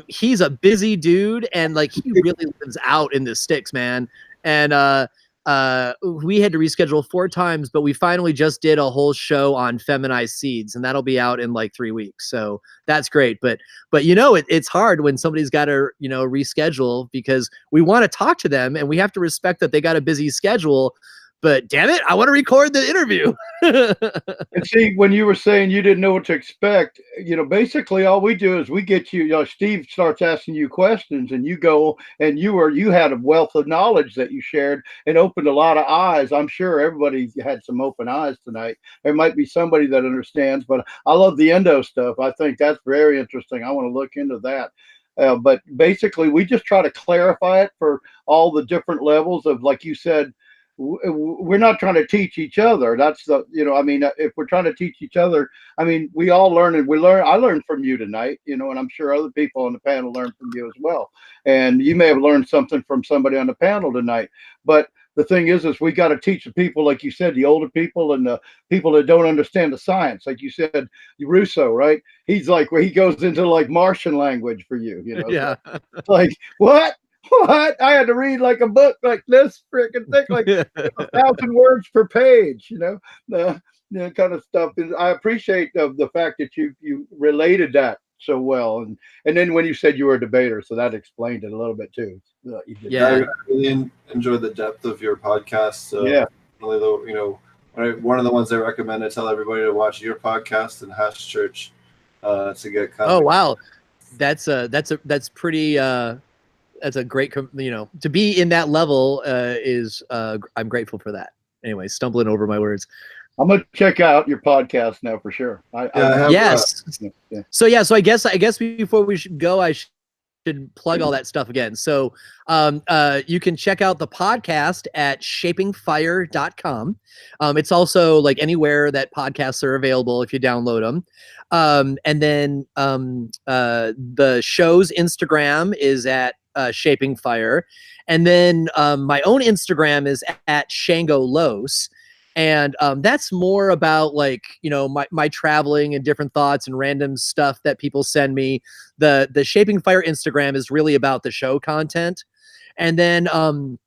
He's a busy dude, and like he really lives out in the sticks, man. And we had to reschedule 4 times, but we finally just did a whole show on feminized seeds, and that'll be out in like 3 weeks. So that's great. But it's hard when somebody's got to reschedule, because we want to talk to them and we have to respect that they got a busy schedule. but damn it, I want to record the interview. And see, when you were saying you didn't know what to expect, basically all we do is we get you, Steve starts asking you questions and you go and you had a wealth of knowledge that you shared and opened a lot of eyes. I'm sure everybody had some open eyes tonight. There might be somebody that understands, but I love the endo stuff. I think that's very interesting. I want to look into that. But basically, we just try to clarify it for all the different levels of, like you said, we're not trying to teach each other. That's if we're trying to teach each other, we all learn and I learned from you tonight, and I'm sure other people on the panel learned from you as well. And you may have learned something from somebody on the panel tonight. But the thing is we got to teach the people, like you said, the older people and the people that don't understand the science. Like you said, Russo, right? He's like, where he goes into like Martian language for you, Yeah. So, like, what? I had to read like a book like this freaking thick, like 1,000 words per page, the kind of stuff. I appreciate the fact that you related that so well, and then when you said you were a debater, so that explained it a little bit too. Yeah, I really enjoyed the depth of your podcast. Yeah, really, one of the ones I recommend, I tell everybody to watch your podcast and Hash Church to get kind of. Wow, that's pretty. That's a great, to be in that level is I'm grateful for that. Anyway, stumbling over my words. I'm gonna check out your podcast now for sure. Yes. So I guess before we should go, I should plug all that stuff again. So you can check out the podcast at shapingfire.com. It's also like anywhere that podcasts are available if you download them. And then the show's Instagram is at Shaping Fire. And then my own Instagram is at Shango Los. And that's more about like, my traveling and different thoughts and random stuff that people send me. The Shaping Fire Instagram is really about the show content. And then the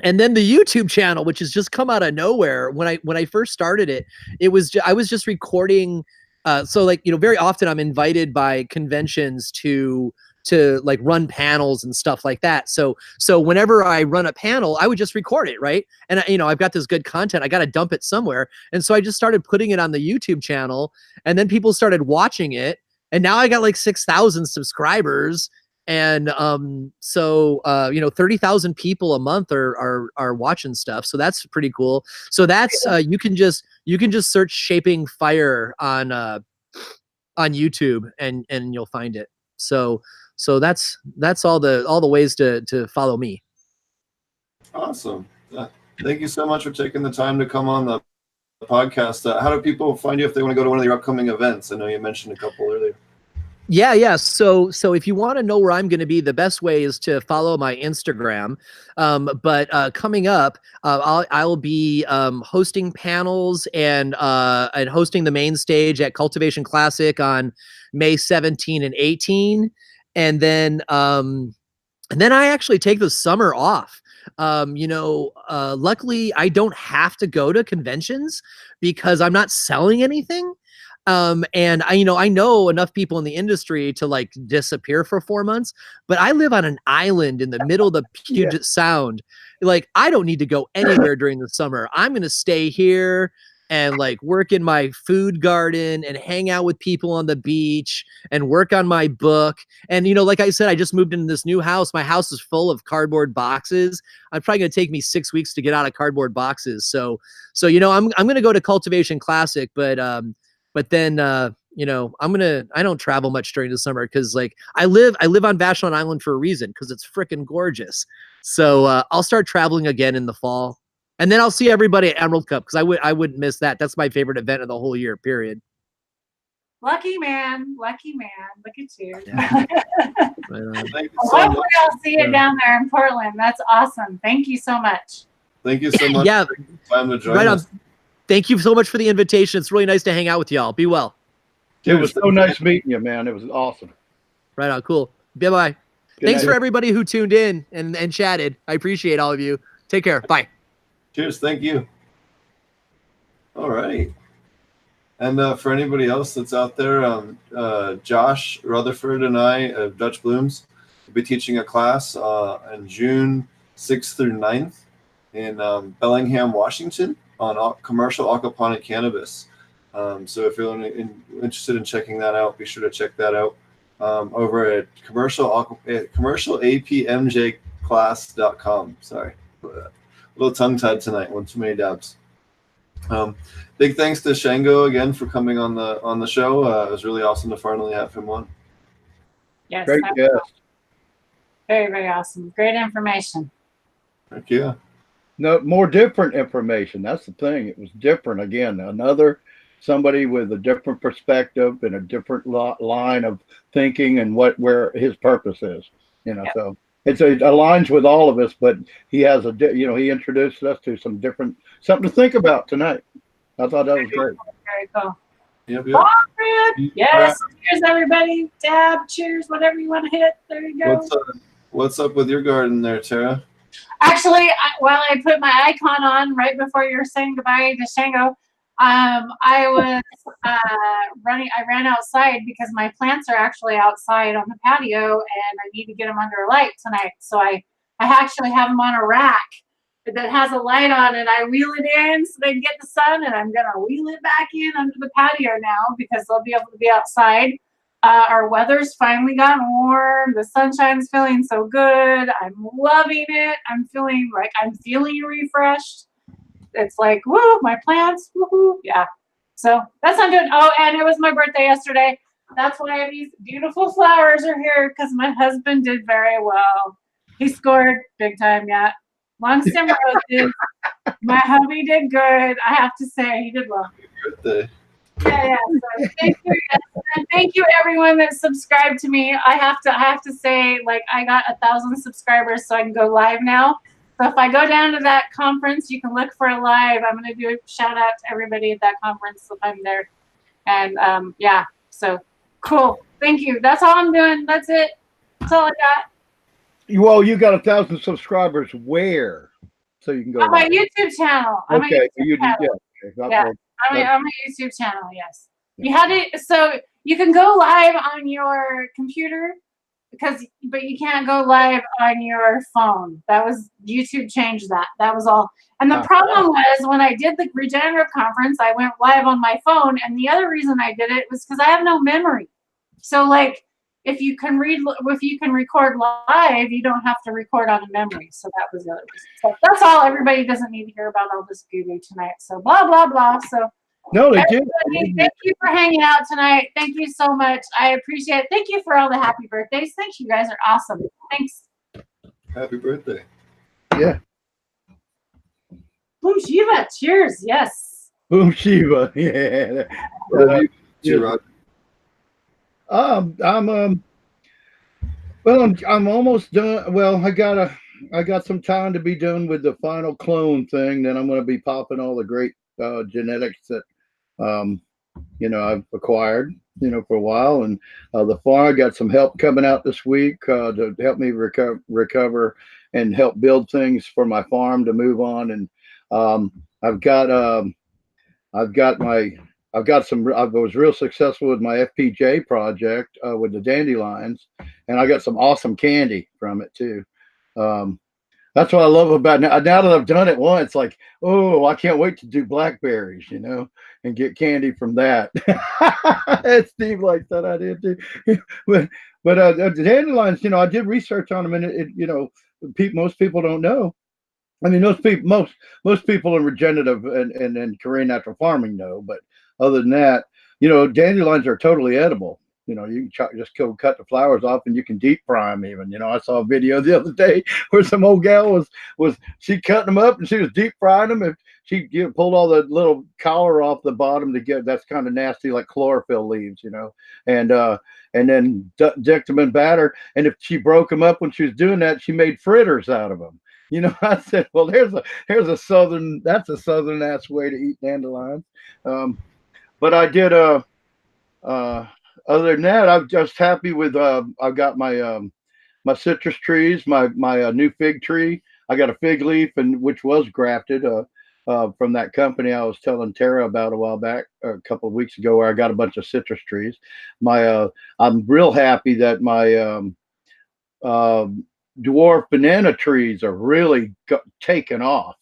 YouTube channel, which has just come out of nowhere. When I first started it, I was just recording. So like, very often I'm invited by conventions to like run panels and stuff like that. So whenever I run a panel, I would just record it, right? And I've got this good content, I got to dump it somewhere. And so I just started putting it on the YouTube channel, and then people started watching it, and now I got like 6,000 subscribers. And 30,000 people a month are watching stuff. So that's pretty cool. So that's you can just search Shaping Fire on YouTube and you'll find it. So that's all the ways to follow me. Awesome. Thank you so much for taking the time to come on the podcast. How do people find you if they want to go to one of your upcoming events? I know you mentioned a couple earlier. Yeah. So if you want to know where I'm going to be, the best way is to follow my Instagram. But coming up, I'll be hosting panels and hosting the main stage at Cultivation Classic on May 17 and 18. And then I actually take the summer off. Luckily I don't have to go to conventions because I'm not selling anything. And I know enough people in the industry to like disappear for 4 months, but I live on an island in the middle of the Puget Sound. Like, I don't need to go anywhere during the summer. I'm going to stay here and like work in my food garden and hang out with people on the beach and work on my book. And, like I said, I just moved into this new house. My house is full of cardboard boxes. I'm probably going to take me 6 weeks to get out of cardboard boxes. So, I'm going to go to Cultivation Classic, but then, I don't travel much during the summer because like I live on Vashon Island for a reason, because it's freaking gorgeous. So I'll start traveling again in the fall. And then I'll see everybody at Emerald Cup, because I wouldn't miss that. That's my favorite event of the whole year, period. Lucky man. Look at you. Yeah. Hopefully I'll see you down there in Portland. That's awesome. Thank you so much. Thank you so much. Yeah. For taking time to join us. Thank you so much for the invitation. It's really nice to hang out with y'all. Be well. It was so nice meeting you, man. It was awesome. Right on. Cool. Bye-bye. Thanks for everybody who tuned in and chatted. I appreciate all of you. Take care. Bye. Cheers. Thank you. All right. And for anybody else that's out there, Josh Rutherford and I of Dutch Blooms will be teaching a class on June 6th through 9th in Bellingham, Washington, on commercial aquaponic cannabis. So if you're interested in checking that out, be sure to check that out over at commercialapmjclass.com. Sorry, a little tongue-tied tonight. One too many dabs. Big thanks to Shango again for coming on the show. It was really awesome to finally have him on. Yes. Great guest. Very, very awesome. Great information. Thank you. No, more different information. That's the thing. It was different again. Somebody with a different perspective and a different line of thinking and where his purpose is. Yep. So it aligns with all of us. But he has he introduced us to something to think about tonight. I thought that was great. Very cool. Yep. Yes. Cheers, everybody. Dab. Cheers. Whatever you want to hit. There you go. What's up with your garden there, Tara? Actually, while I put my icon on right before you were saying goodbye to Shango, I was running. I ran outside because my plants are actually outside on the patio, and I need to get them under a light tonight. So I actually have them on a rack that has a light on it. I wheel it in so they can get the sun, and I'm gonna wheel it back in under the patio now because they'll be able to be outside. Our weather's finally gotten warm. The sunshine's feeling so good. I'm loving it. I'm feeling refreshed. It's like, woo, my plants, woohoo, yeah. So that's not good. Oh, and it was my birthday yesterday. That's why these beautiful flowers are here, because my husband did very well. He scored big time, yeah. Long stem roses. My hubby did good. I have to say, he did well. Happy birthday. Yeah. So thank you, and thank you everyone that subscribed to me. I have to say, like, I got 1,000 subscribers, so I can go live now. So if I go down to that conference, you can look for a live. I'm going to do a shout out to everybody at that conference if I'm there. And yeah, so cool. Thank you. That's all I'm doing. That's it. That's all I got. Well, you got 1,000 subscribers where? So you can go on my YouTube channel. Okay. On my YouTube channel, yes. You had it, so you can go live on your computer, but you can't go live on your phone. That was YouTube changed that. That was all. And the problem was when I did the regenerative conference, I went live on my phone, and the other reason I did it was because I have no memory. So like if you can record live, you don't have to record on a memory. So that was the other reason. So that's all. Everybody doesn't need to hear about all this goo tonight. So blah blah blah. So no, they did. Thank you for hanging out tonight. Thank you so much. I appreciate it. Thank you for all the happy birthdays. Thank you. You guys are awesome. Thanks. Happy birthday. Yeah. Boom Shiva. Cheers. Yes. Boom Shiva. Yeah. I'm almost done. Well, I got some time to be done with the final clone thing. Then I'm going to be popping all the great genetics that I've acquired for a while, and the farm. I got some help coming out this week to help me recover and help build things for my farm to move on. And I was real successful with my FPJ project with the dandelions, and I got some awesome candy from it too. That's what I love about now that I've done it once. Like, oh, I can't wait to do blackberries, and get candy from that. And Steve likes that idea too. but the dandelions, I did research on them, and most people don't know. I mean, most people in regenerative and Korean natural farming know, but other than that, dandelions are totally edible. You can just cut the flowers off, and you can deep fry them even. I saw a video the other day where some old gal was she cutting them up, and she was deep frying them, and she pulled all the little collar off the bottom to get, that's kind of nasty, like chlorophyll leaves, and then dipped them in batter. And if she broke them up when she was doing that, she made fritters out of them. I said, well, that's a southern ass way to eat dandelions. But I did other than that, I'm just happy with I've got my my citrus trees, my new fig tree. I got a fig leaf, and which was grafted from that company I was telling Tara about a while back, a couple of weeks ago, where I got a bunch of citrus trees. I'm real happy that my dwarf banana trees are really taken off.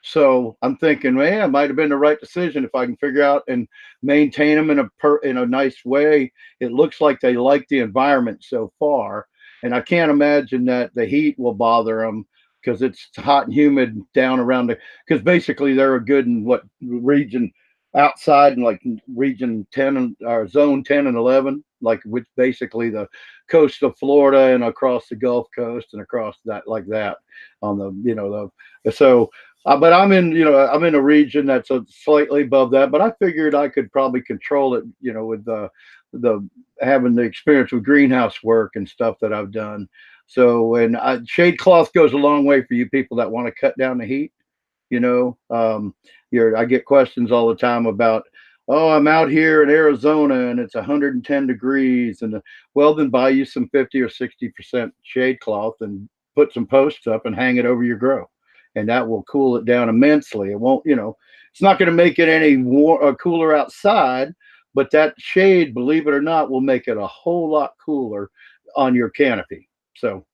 So I'm thinking, man, it might have been the right decision if I can figure out and maintain them in a nice way. It looks like they like the environment so far, and I can't imagine that the heat will bother them because it's hot and humid down around the. Because basically they're a good in what region outside in like region 10 or zone 10 and 11, like with basically the coast of Florida and across the Gulf Coast and across that like that on the so. But I'm I'm in a region that's slightly above that. But I figured I could probably control it, with the having the experience with greenhouse work and stuff that I've done. So, and shade cloth goes a long way for you people that want to cut down the heat. I get questions all the time about, oh, I'm out here in Arizona and it's 110 degrees, and well, then buy you some 50 or 60% shade cloth and put some posts up and hang it over your grow, and that will cool it down immensely. It won't, it's not going to make it any cooler outside, but that shade, believe it or not, will make it a whole lot cooler on your canopy. So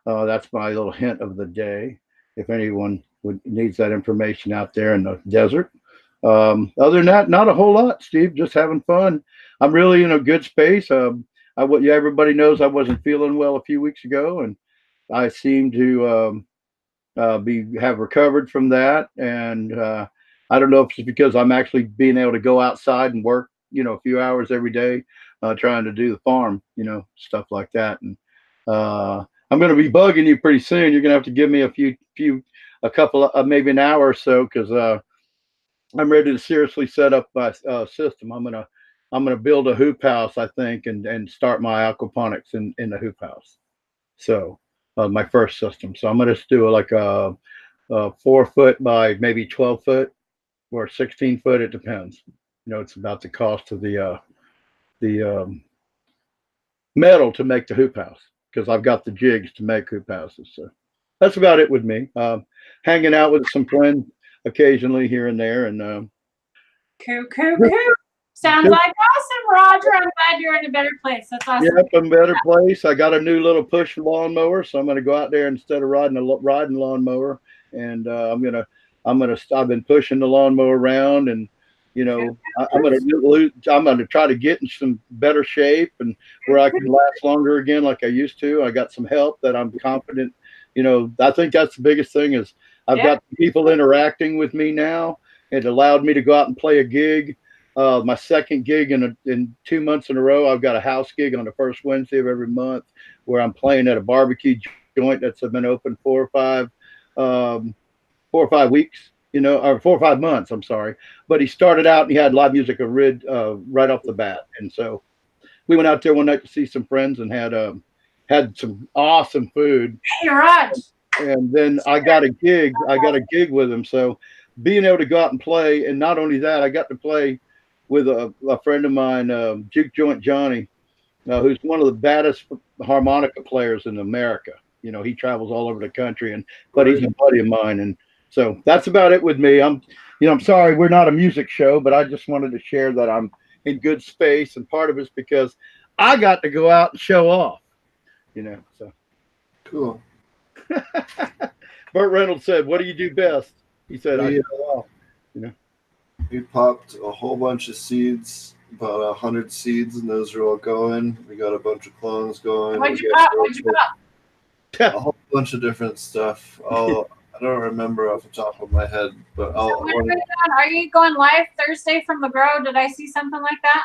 that's my little hint of the day. If anyone needs that information out there in the desert. Other than that, not a whole lot, Steve. Just having fun. I'm really in a good space. Everybody knows I wasn't feeling well a few weeks ago, and I seem to have recovered from that. And I don't know if it's because I'm actually being able to go outside and work, a few hours every day, trying to do the farm, stuff like that. And I'm going to be bugging you pretty soon. You're going to have to give me a couple of maybe an hour or so, because I'm ready to seriously set up my system. I'm gonna build a hoop house, I think, and start my aquaponics in the hoop house. So my first system. So I'm gonna do like a 4 foot by maybe 12 foot or 16 foot. It depends. It's about the cost of the metal to make the hoop house, because I've got the jigs to make hoop houses. So that's about it with me. Hanging out with some friends occasionally here and there, and Cool. Sounds like awesome, Roger. I'm glad you're in a better place. That's awesome. Yep, I'm in a better place. I got a new little push lawnmower, so I'm going to go out there instead of riding lawnmower, and I've been pushing the lawnmower around, and I'm going to try to get in some better shape and where I can last longer again, like I used to. I got some help that I'm confident. I think that's the biggest thing is I've got people interacting with me now. It allowed me to go out and play a gig. My second gig in 2 months in a row. I've got a house gig on the first Wednesday of every month where I'm playing at a barbecue joint that's been open 4 or 5 weeks, or 4 or 5 months. I'm sorry, but he started out and he had live music right off the bat, and so we went out there one night to see some friends and had some awesome food. Hey, Raj. And then I got a gig with him. So being able to go out and play, and not only that, I got to play with a friend of mine, Juke Joint Johnny, who's one of the baddest harmonica players in America. He travels all over the country, but he's a buddy of mine. And so that's about it with me. I'm sorry, we're not a music show, but I just wanted to share that I'm in good space. And part of it's because I got to go out and show off, so. Cool. Burt Reynolds said, "What do you do best?" He said, "I show off." We popped a whole bunch of seeds, about 100 seeds, and those are all going. We got a bunch of clones going. What'd you pop? A whole bunch of different stuff. I don't remember off the top of my head, but are you going live Thursday from the grow? Did I see something like that?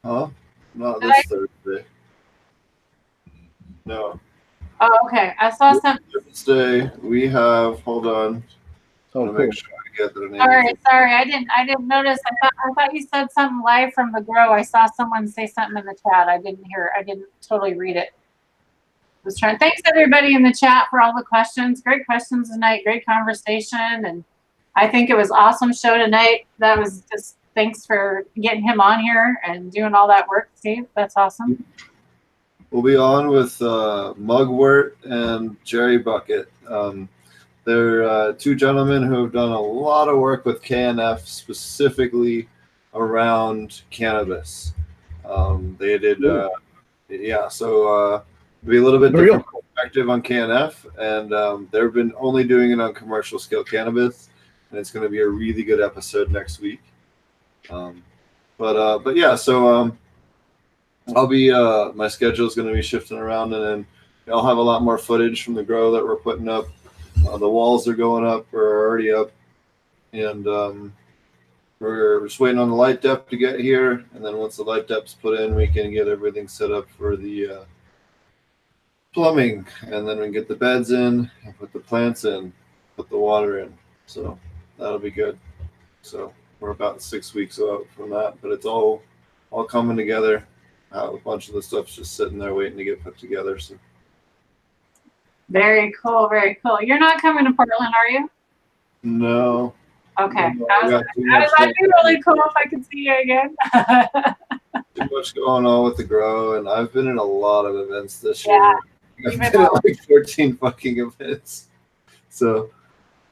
Huh? Not this Thursday. No. Oh, okay. I saw something. Thursday we have. Hold on. Oh, make sure I get their name. Sorry. I didn't notice. I thought you said something live from the grow. I saw someone say something in the chat. I didn't totally read it. Thanks everybody in the chat for all the questions. Great questions tonight. Great conversation, and I think it was awesome show tonight. That was just thanks for getting him on here and doing all that work, Steve. That's awesome. We'll be on with Mugwort and Jerry Bucket. They're two gentlemen who have done a lot of work with KNF, specifically around cannabis. They did, so be a little bit different perspective on KNF, and they've been only doing it on commercial scale cannabis. and it's going to be a really good episode next week. But yeah, so I'll be my schedule is going to be shifting around, and then I'll have a lot more footage from the grow that we're putting up. The walls are going up, or are already up, and we're just waiting on the light depth to get here, and then once the light depth's put in, we can get everything set up for the plumbing, and then we can get the beds in, and put the plants in, put the water in. So that'll be good. So we're about 6 weeks out from that, but it's all coming together. A bunch of the stuff's just sitting there waiting to get put together. So very cool, very cool. You're not coming to Portland, are you? no. Okay. No, That'd be really cool if I could see you again. Too much going on with the grow, and I've been in a lot of events this Yeah, year. I've been at like 14 fucking events. So,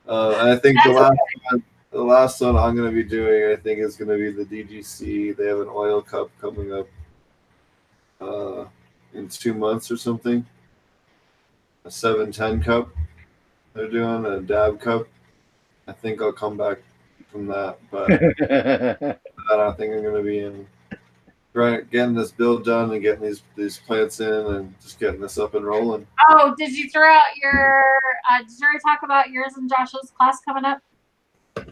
and I think the last one I'm going to be doing, I think, is going to be the DGC. They have an oil cup coming up in 2 months or something. A 710 cup. They're doing a dab cup. I think I'll come back from that, but I don't think I'm going to be in. Right, getting this build done and getting these plants in and just getting this up and rolling. Oh, did you throw out your? Did you already talk about yours and Josh's class coming up?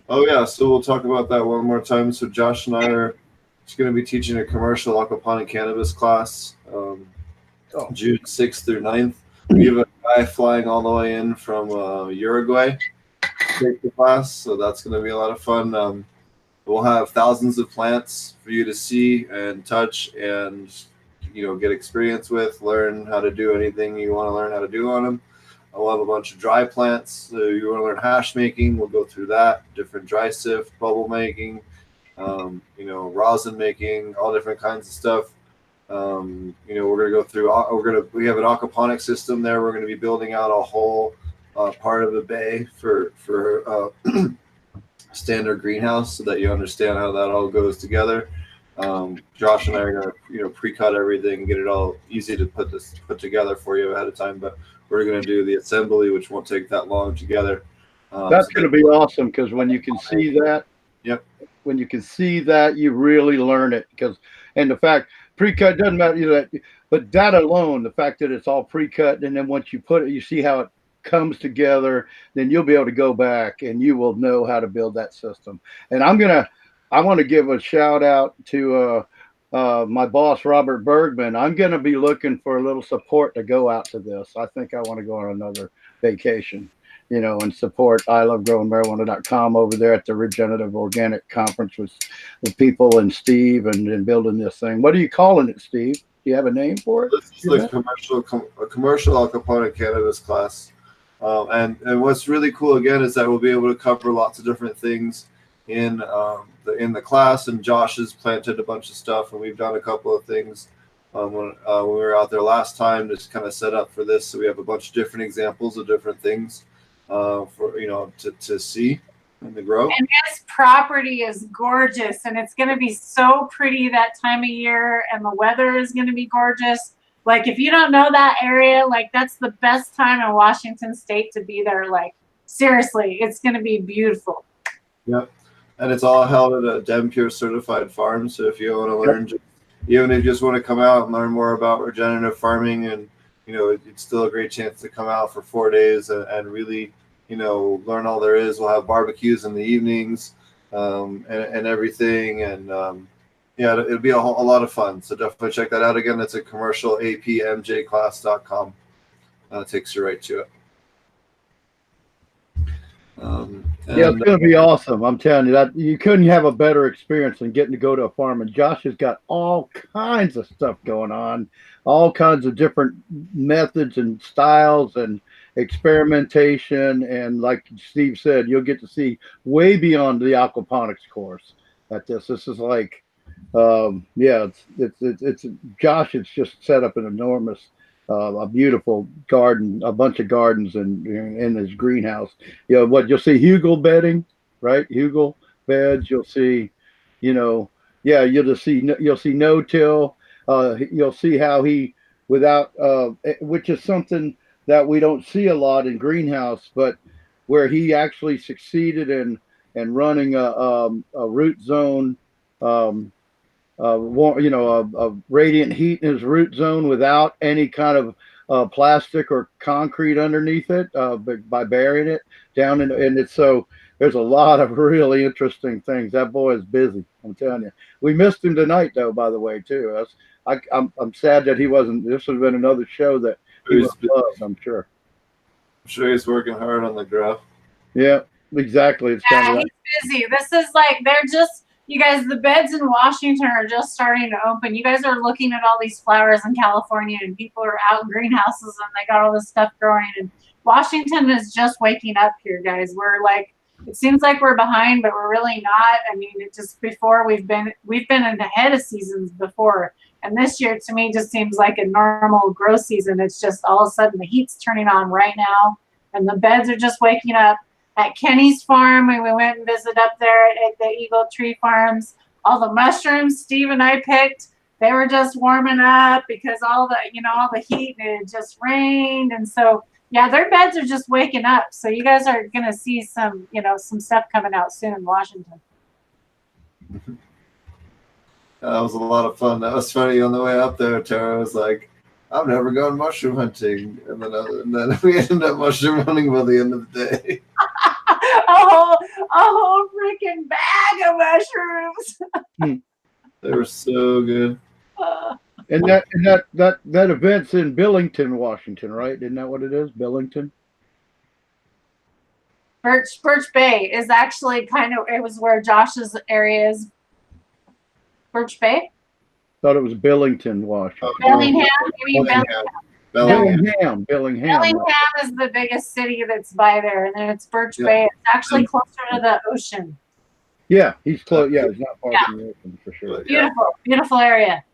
Oh yeah, so we'll talk about that one more time. So Josh and I are just going to be teaching a commercial aquaponic cannabis class, June 6th through 9th. We have a guy flying all the way in from Uruguay to take the class, so that's going to be a lot of fun. We'll have thousands of plants for you to see and touch and, get experience with, learn how to do anything you want to learn how to do on them. We'll have a bunch of dry plants. So you want to learn hash making, we'll go through that, different dry sift, bubble making, rosin making, all different kinds of stuff. We're going to go through, we have an aquaponic system there. We're going to be building out a whole part of the bay for standard greenhouse so that you understand how that all goes together. Josh and I are going to pre-cut everything and get it all easy to put together for you ahead of time, but we're going to do the assembly, which won't take that long together. That's going to be awesome, because when you can see that, when you can see that, you really learn it. And the fact pre-cut doesn't matter, but that alone, the fact that it's all pre-cut, and then once you put it, you see how it comes together, then you'll be able to go back and you will know how to build that system. And I want to give a shout out to my boss, Robert Bergman. I'm going to be looking for a little support to go out to this. I think I want to go on another vacation, and support ilovegrowingmarijuana.com over there at the Regenerative Organic Conference with the people and Steve and building this thing. What are you calling it, Steve? Do you have a name for it? This is like a commercial aquaponic cannabis class. And what's really cool again is that we'll be able to cover lots of different things in the class. And Josh has planted a bunch of stuff, and we've done a couple of things when we were out there last time to kind of set up for this. So we have a bunch of different examples of different things to see in the grow. And this property is gorgeous, and it's going to be so pretty that time of year, and the weather is going to be gorgeous. Like, if you don't know that area, like, that's the best time in Washington State to be there. Like, seriously, it's going to be beautiful. Yep. And it's all held at a DemPure certified farm. So if you want to learn, even if you just want to come out and learn more about regenerative farming, and, it's still a great chance to come out for 4 days and really, learn all there is. We'll have barbecues in the evenings and everything. And, it'll be a lot of fun. So definitely check that out. Again, that's a commercial apmjclass.com. Takes you right to it. It's going to be awesome. I'm telling you that you couldn't have a better experience than getting to go to a farm. And Josh has got all kinds of stuff going on, all kinds of different methods and styles and experimentation. And like Steve said, you'll get to see way beyond the aquaponics course at this. This is like, it's Josh has just set up an enormous, a beautiful garden, a bunch of gardens in his greenhouse. You'll see hugel bedding, right? Hugel beds. You'll see, you'll see no-till. You'll see how he, which is something that we don't see a lot in greenhouse, but where he actually succeeded in and running a root zone, a radiant heat in his root zone without any kind of plastic or concrete underneath it, by burying it down and it's so. There's a lot of really interesting things. That boy is busy. I'm telling you. We missed him tonight, though. By the way, too. I'm sad that he wasn't. This would have been another show that he would have loved. I'm sure. I'm sure he's working hard on the graph. Yeah, exactly. It's kind of like he's busy. This is like you guys. The beds in Washington are just starting to open. You guys are looking at all these flowers in California, and people are out in greenhouses, and they got all this stuff growing. And Washington is just waking up here, guys. We're like. It seems like we're behind, but we're really not. I mean, it just before we've been in ahead of seasons before, and this year to me just seems like a normal grow season. It's just all of a sudden the heat's turning on right now, and the beds are just waking up. At Kenny's farm, when we went and visited up there at the Eagle Tree Farms, all the mushrooms Steve and I picked, they were just warming up because all the heat, and it just rained, and so. Yeah, their beds are just waking up. So you guys are going to see some stuff coming out soon in Washington. That was a lot of fun. That was funny on the way up there. Tara was like, I've never gone mushroom hunting. And then we ended up mushroom hunting by the end of the day. a whole freaking bag of mushrooms. They were so good. And that event's in Billington, Washington, right? Isn't that what it is? Billington? Birch Bay is actually it was where Josh's area is. Birch Bay? Thought it was Billington, Washington. Bellingham? You mean Bellingham. Bellingham is the biggest city that's by there, and then it's Birch Bay. It's actually closer to the ocean. Yeah, he's close. Yeah, he's not far from the ocean for sure. Beautiful area.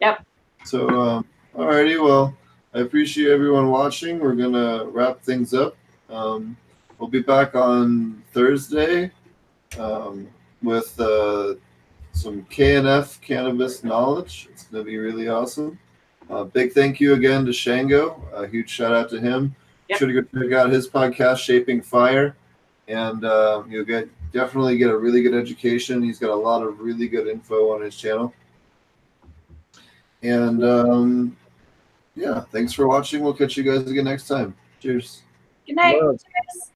Yep. So, alrighty. Well, I appreciate everyone watching. We're gonna wrap things up. We'll be back on Thursday with some KNF cannabis knowledge. It's gonna be really awesome. Big thank you again to Shango. A huge shout out to him. Yep. Should go check out his podcast, Shaping Fire, and you'll definitely get a really good education. He's got a lot of really good info on his channel. And thanks for watching. We'll catch you guys again next time. Cheers. Good night. Cheers.